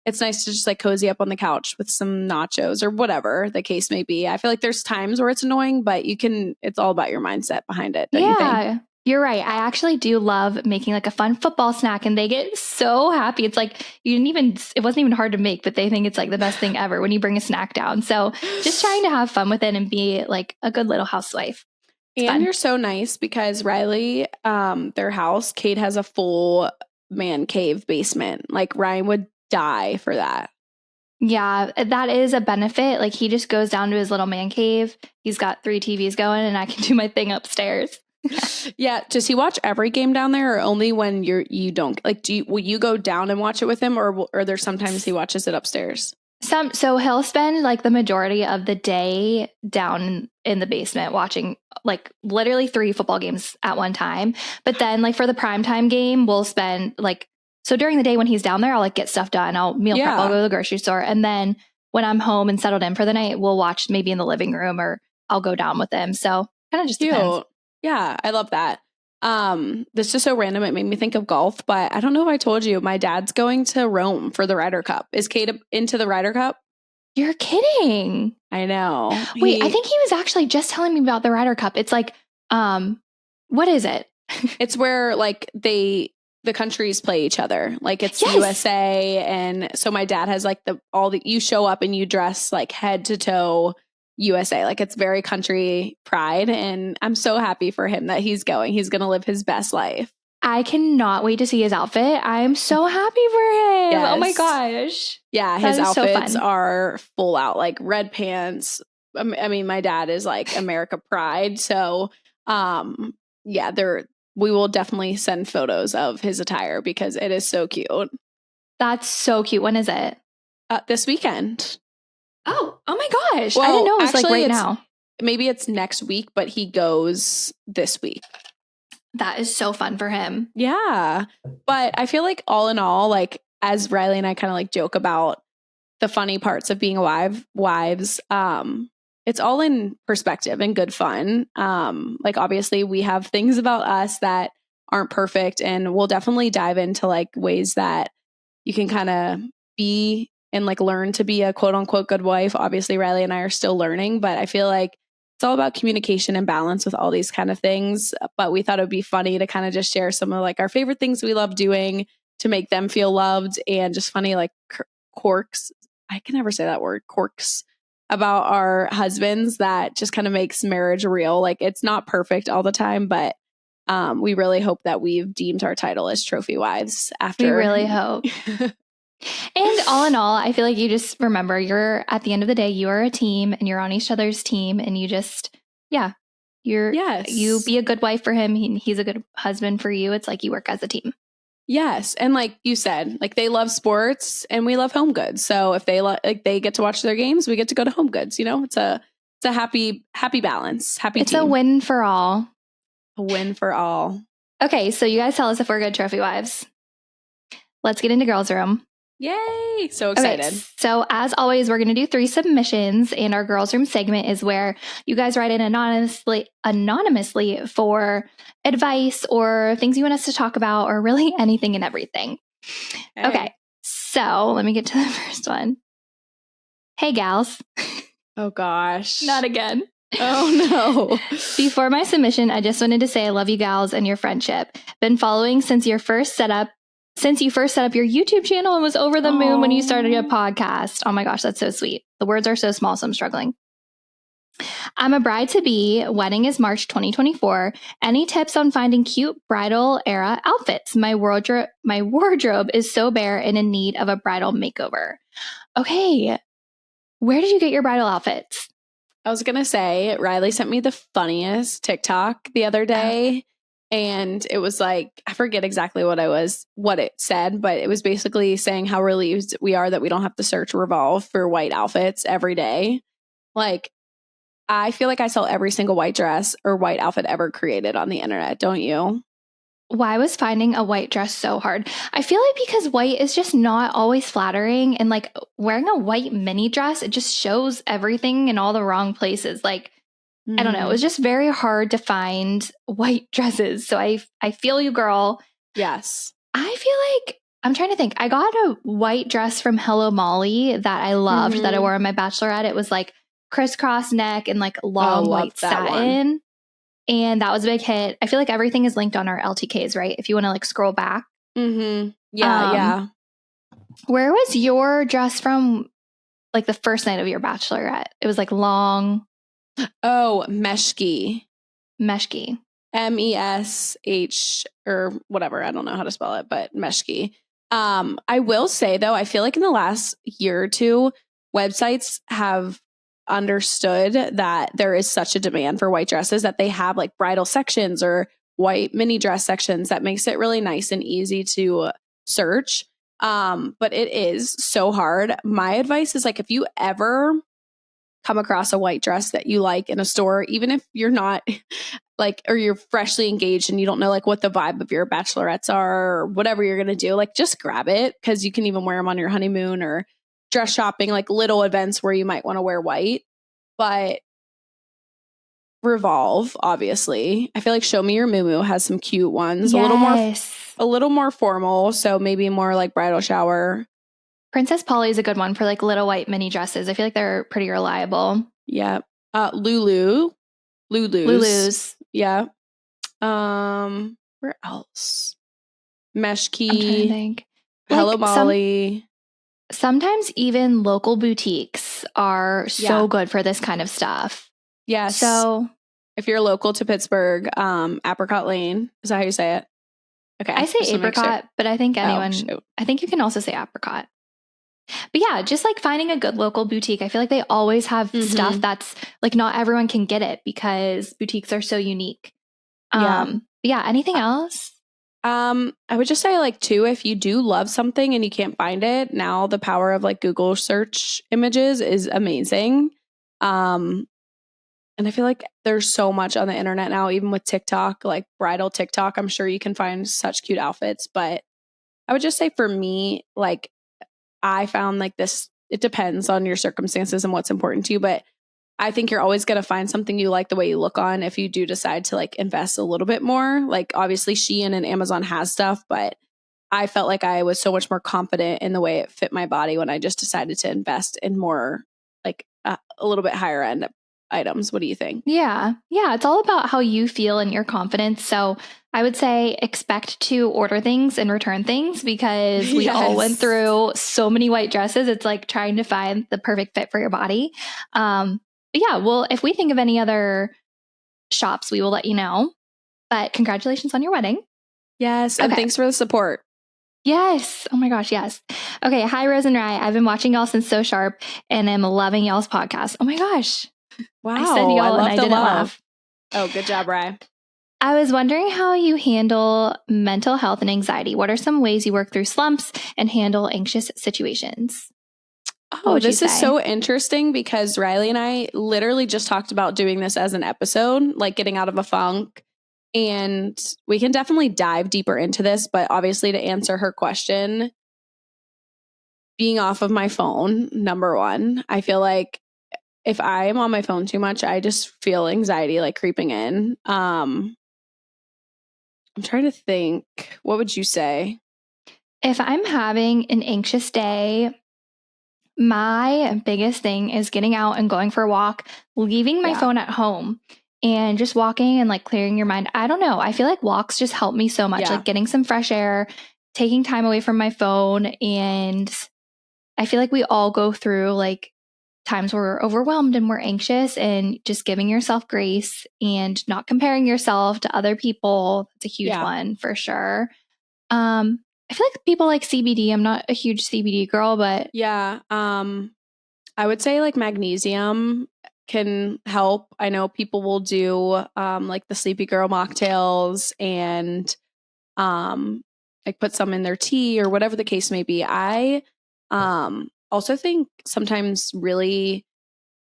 it's nice to just like cozy up on the couch with some nachos or whatever the case may be. I feel like there's times where it's annoying, but it's all about your mindset behind it. Don't you think? You're right. I actually do love making like a fun football snack and they get so happy. It's like it wasn't even hard to make, but they think it's like the best thing ever when you bring a snack down. So just trying to have fun with it and be like a good little housewife. It's fun. You're so nice because Riley, their house, Kate has a full man cave basement. Like Ryan would die for that. Yeah, that is a benefit. Like he just goes down to his little man cave. He's got 3 TVs going and I can do my thing upstairs. Yeah. Does he watch every game down there or only when you don't like, will you go down and watch it with him or there's sometimes he watches it upstairs? So he'll spend like the majority of the day down in the basement watching like literally 3 football games at one time. But then like for the primetime game, we'll spend like So during the day when he's down there, I'll like get stuff done. I'll meal prep. I'll go to the grocery store. And then when I'm home and settled in for the night, we'll watch maybe in the living room or I'll go down with him. So kind of just depends. Yeah, I love that. This is just so random. It made me think of golf, but I don't know if I told you, my dad's going to Rome for the Ryder Cup. Is Kate into the Ryder Cup? You're kidding. I know. Wait, I think he was actually just telling me about the Ryder Cup. It's like, what is it? It's where like the countries play each other. Like it's USA. And so my dad has like you show up and you dress like head to toe USA. Like it's very country pride. And I'm so happy for him that he's going. He's going to live his best life. I cannot wait to see his outfit. I'm so happy for him. Yes. Oh my gosh. Yeah, his outfits are full out, like red pants. I mean, my dad is like America pride. So yeah, we will definitely send photos of his attire because it is so cute. That's so cute. When is it? This weekend. Oh my gosh. Well, I didn't know it was like right now. Maybe it's next week, but he goes this week. That is so fun for him. Yeah. But I feel like all in all, like as Riley and I kind of like joke about the funny parts of being wives, it's all in perspective and good fun. Like obviously we have things about us that aren't perfect, and we'll definitely dive into like ways that you can kind of be and like learn to be a quote unquote good wife. Obviously Riley and I are still learning, but I feel like it's all about communication and balance with all these kind of things. But we thought it would be funny to kind of just share some of like our favorite things we love doing to make them feel loved, and just funny like quirks. I can never say that word, quirks, about our husbands that just kind of makes marriage real. Like it's not perfect all the time, but we really hope that we've deemed our title as trophy wives after. We really hope. And all in all, I feel like you just remember you're at the end of the day, you are a team and you're on each other's team, and you just, you be a good wife for him. He's a good husband for you. It's like you work as a team. Yes. And like you said, like they love sports and we love home goods. So if they they get to watch their games, we get to go to home goods. You know, it's a happy balance. It's team. A win for all. A win for all. Okay. So you guys tell us if we're good trophy wives. Let's get into girls' room. Yay! So excited. Okay, so as always, we're going to do 3 submissions, and our girls' room segment is where you guys write in anonymously for advice or things you want us to talk about, or really anything and everything. Okay, so let me get to the first one. Hey, gals. Oh, gosh. Not again. Oh, no. Before my submission, I just wanted to say I love you gals and your friendship. Been following since you first set up your YouTube channel and was over the moon when you started a podcast. Oh my gosh, that's so sweet. The words are so small, so I'm struggling. I'm a bride-to-be. Wedding is March 2024. Any tips on finding cute bridal era outfits? My wardrobe is so bare and in need of a bridal makeover. Okay, where did you get your bridal outfits? I was going to say, Riley sent me the funniest TikTok the other day. And it was like, I forget exactly what it said, but it was basically saying how relieved we are that we don't have to search Revolve for white outfits every day. Like, I feel like I sell every single white dress or white outfit ever created on the internet, don't you? Why was finding a white dress so hard? I feel like because white is just not always flattering, and like wearing a white mini dress, it just shows everything in all the wrong places. Like, I don't know. It was just very hard to find white dresses. So I feel you, girl. Yes. I feel like, I'm trying to think. I got a white dress from Hello Molly that I loved, that I wore on my bachelorette. It was like crisscross neck and like long white satin. One. And that was a big hit. I feel like everything is linked on our LTKs, right? If you want to like scroll back. Mm-hmm. Yeah. Where was your dress from, like the first night of your bachelorette? It was like long. Oh, Meshki. Meshki. MESH or whatever. I don't know how to spell it, but Meshki. I will say though, I feel like in the last year or two, websites have understood that there is such a demand for white dresses that they have like bridal sections or white mini dress sections that makes it really nice and easy to search. But it is so hard. My advice is like, if you ever come across a white dress that you like in a store, even if you're not like, or you're freshly engaged and you don't know like what the vibe of your bachelorettes are or whatever you're going to do, like just grab it, because you can even wear them on your honeymoon or dress shopping, like little events where you might want to wear white. But Revolve, obviously. I feel like Show Me Your Moo has some cute ones, Yes. a little more formal, so maybe more like bridal shower. Princess Polly is a good one for like little white mini dresses. I feel like they're pretty reliable. Yeah. Lulu's. Yeah. Where else? Mesh I'm trying to Key. think. Hello Like Molly. sometimes even local boutiques are so good for this kind of stuff. Yes. So if you're local to Pittsburgh, Apricot Lane, is that how you say it? Okay. I say apricot, but I think I think you can also say apricot. But yeah, just like finding a good local boutique. I feel like they always have stuff that's like not everyone can get it because boutiques are so unique. Anything else? I would just say like too, if you do love something and you can't find it, now the power of like Google search images is amazing. And I feel like there's so much on the internet now, even with TikTok, like bridal TikTok. I'm sure you can find such cute outfits. But I would just say for me, like I found like this, it depends on your circumstances and what's important to you. But I think you're always going to find something you like the way you look on if you do decide to like invest a little bit more. Like obviously Shein and Amazon has stuff, but I felt like I was so much more confident in the way it fit my body when I just decided to invest in more like a little bit higher end items. What do you think? Yeah. It's all about how you feel and your confidence. So I would say expect to order things and return things because we all went through so many white dresses. It's like trying to find the perfect fit for your body. But yeah, well, if we think of any other shops, we will let you know. But congratulations on your wedding. Yes. And thanks for the support. Yes. Oh my gosh. Yes. Okay. Hi, Rose and Rye. I've been watching y'all since So Sharp and I'm loving y'all's podcast. Oh my gosh. Wow. I said y'all and I didn't laugh. Oh, good job, Rye. I was wondering how you handle mental health and anxiety. What are some ways you work through slumps and handle anxious situations? Oh, this is so interesting because Riley and I literally just talked about doing this as an episode, like getting out of a funk. And we can definitely dive deeper into this. But obviously, to answer her question, being off of my phone, number one, I feel like if I am on my phone too much, I just feel anxiety like creeping in. I'm trying to think. What would you say? If I'm having an anxious day, my biggest thing is getting out and going for a walk, leaving my phone at home and just walking and like clearing your mind. I don't know. I feel like walks just help me so much, like getting some fresh air, taking time away from my phone. And I feel like we all go through like times where we're overwhelmed and we're anxious, and just giving yourself grace and not comparing yourself to other people. That's a huge one for sure. I feel like people like CBD. I'm not a huge CBD girl, but I would say like magnesium can help. I know people will do like the Sleepy Girl mocktails and like put some in their tea or whatever the case may be. I also think sometimes really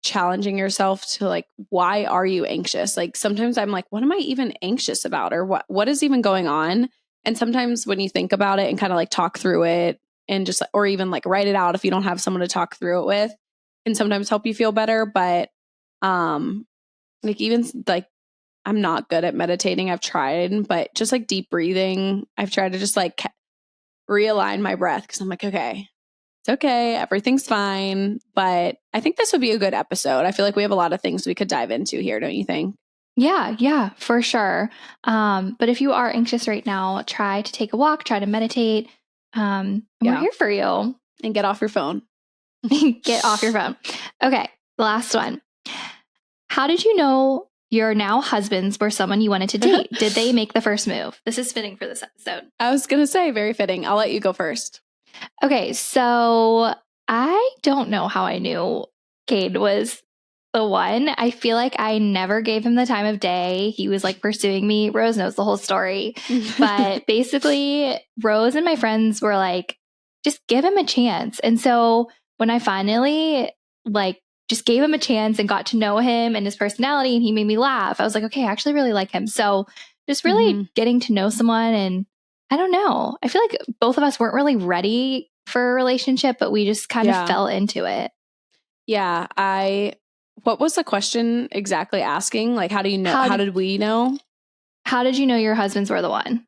challenging yourself to like, why are you anxious? Like sometimes I'm like, what am I even anxious about? Or what is even going on? And sometimes when you think about it and kind of like talk through it and just, or even like write it out if you don't have someone to talk through it with, can sometimes help you feel better. But like even like I'm not good at meditating. I've tried, but just like deep breathing, I've tried to just like realign my breath because I'm like, okay, it's okay. Everything's fine. But I think this would be a good episode. I feel like we have a lot of things we could dive into here, don't you think? Yeah, for sure. But if you are anxious right now, try to take a walk, try to meditate. We're here for you. And get off your phone. Get off your phone. Okay, last one. How did you know your now husbands were someone you wanted to date? Did they make the first move? This is fitting for this episode. I was going to say very fitting. I'll let you go first. Okay, so I don't know how I knew Cade was the one. I feel like I never gave him the time of day. He was like pursuing me. Rose knows the whole story. But basically, Rose and my friends were like, just give him a chance. And so when I finally like just gave him a chance and got to know him and his personality, and he made me laugh. I was like, okay, I actually really like him. So just really getting to know someone, and I don't know. I feel like both of us weren't really ready for a relationship, but we just kind of fell into it. Yeah. What was the question exactly asking? Like, how do you know? How did we know? How did you know your husbands were the one?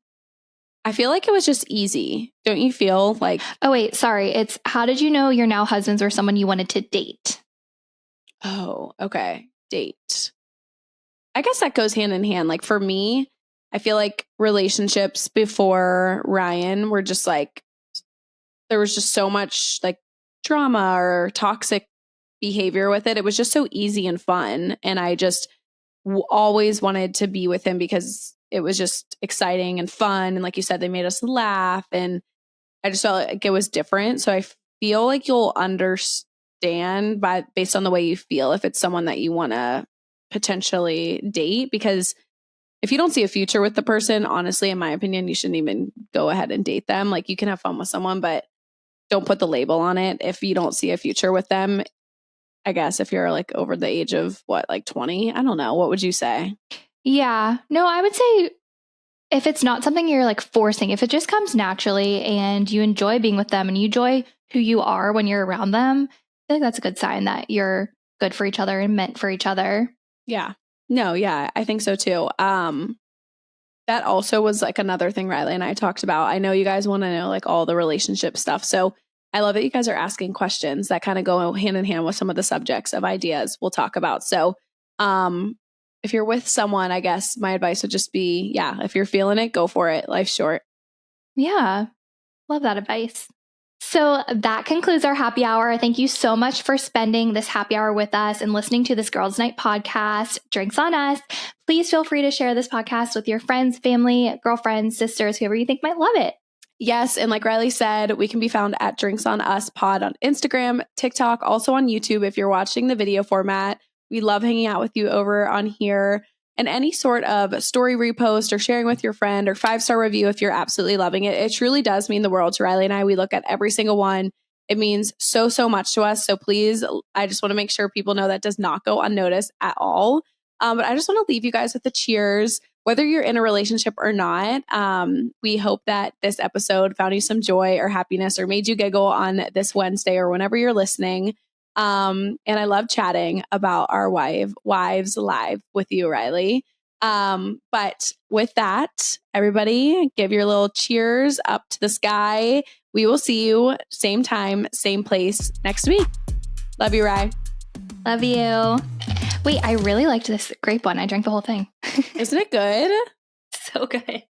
I feel like it was just easy. Don't you feel like... Oh, wait, sorry. It's how did you know your now husbands were someone you wanted to date? Oh, okay. Date. I guess that goes hand in hand. Like for me, I feel like relationships before Ryan were just like, there was just so much like drama or toxic behavior with it. It was just so easy and fun. And I just always wanted to be with him because it was just exciting and fun. And like you said, they made us laugh. And I just felt like it was different. So I feel like you'll understand based on the way you feel if it's someone that you want to potentially date. Because if you don't see a future with the person, honestly, in my opinion, you shouldn't even go ahead and date them. Like you can have fun with someone, but don't put the label on it if you don't see a future with them. I guess if you're like over the age of like 20, I don't know. What would you say? Yeah, no, I would say if it's not something you're like forcing, if it just comes naturally and you enjoy being with them and you enjoy who you are when you're around them, I feel like that's a good sign that you're good for each other and meant for each other. Yeah. No, yeah, I think so too. That also was like another thing Riley and I talked about. I know you guys want to know like all the relationship stuff. So I love that you guys are asking questions that kind of go hand in hand with some of the subjects of ideas we'll talk about. So if you're with someone, I guess my advice would just be, if you're feeling it, go for it. Life's short. Yeah. Love that advice. So that concludes our happy hour. Thank you so much for spending this happy hour with us and listening to this Girls Night podcast, Drinks on Us. Please feel free to share this podcast with your friends, family, girlfriends, sisters, whoever you think might love it. Yes. And like Riley said, we can be found at Drinks on Us Pod on Instagram, TikTok, also on YouTube if you're watching the video format. We love hanging out with you over on here. And any sort of story repost or sharing with your friend or 5-star review if you're absolutely loving it. It truly does mean the world to Riley and I. We look at every single one. It means so, so much to us. So please, I just want to make sure people know that does not go unnoticed at all. But I just want to leave you guys with the cheers. Whether you're in a relationship or not, we hope that this episode found you some joy or happiness or made you giggle on this Wednesday or whenever you're listening. And I love chatting about our wives live with you, Riley. But with that, everybody give your little cheers up to the sky. We will see you same time, same place next week. Love you, Ry. Love you. Wait, I really liked this grape one. I drank the whole thing. Isn't it good? So good.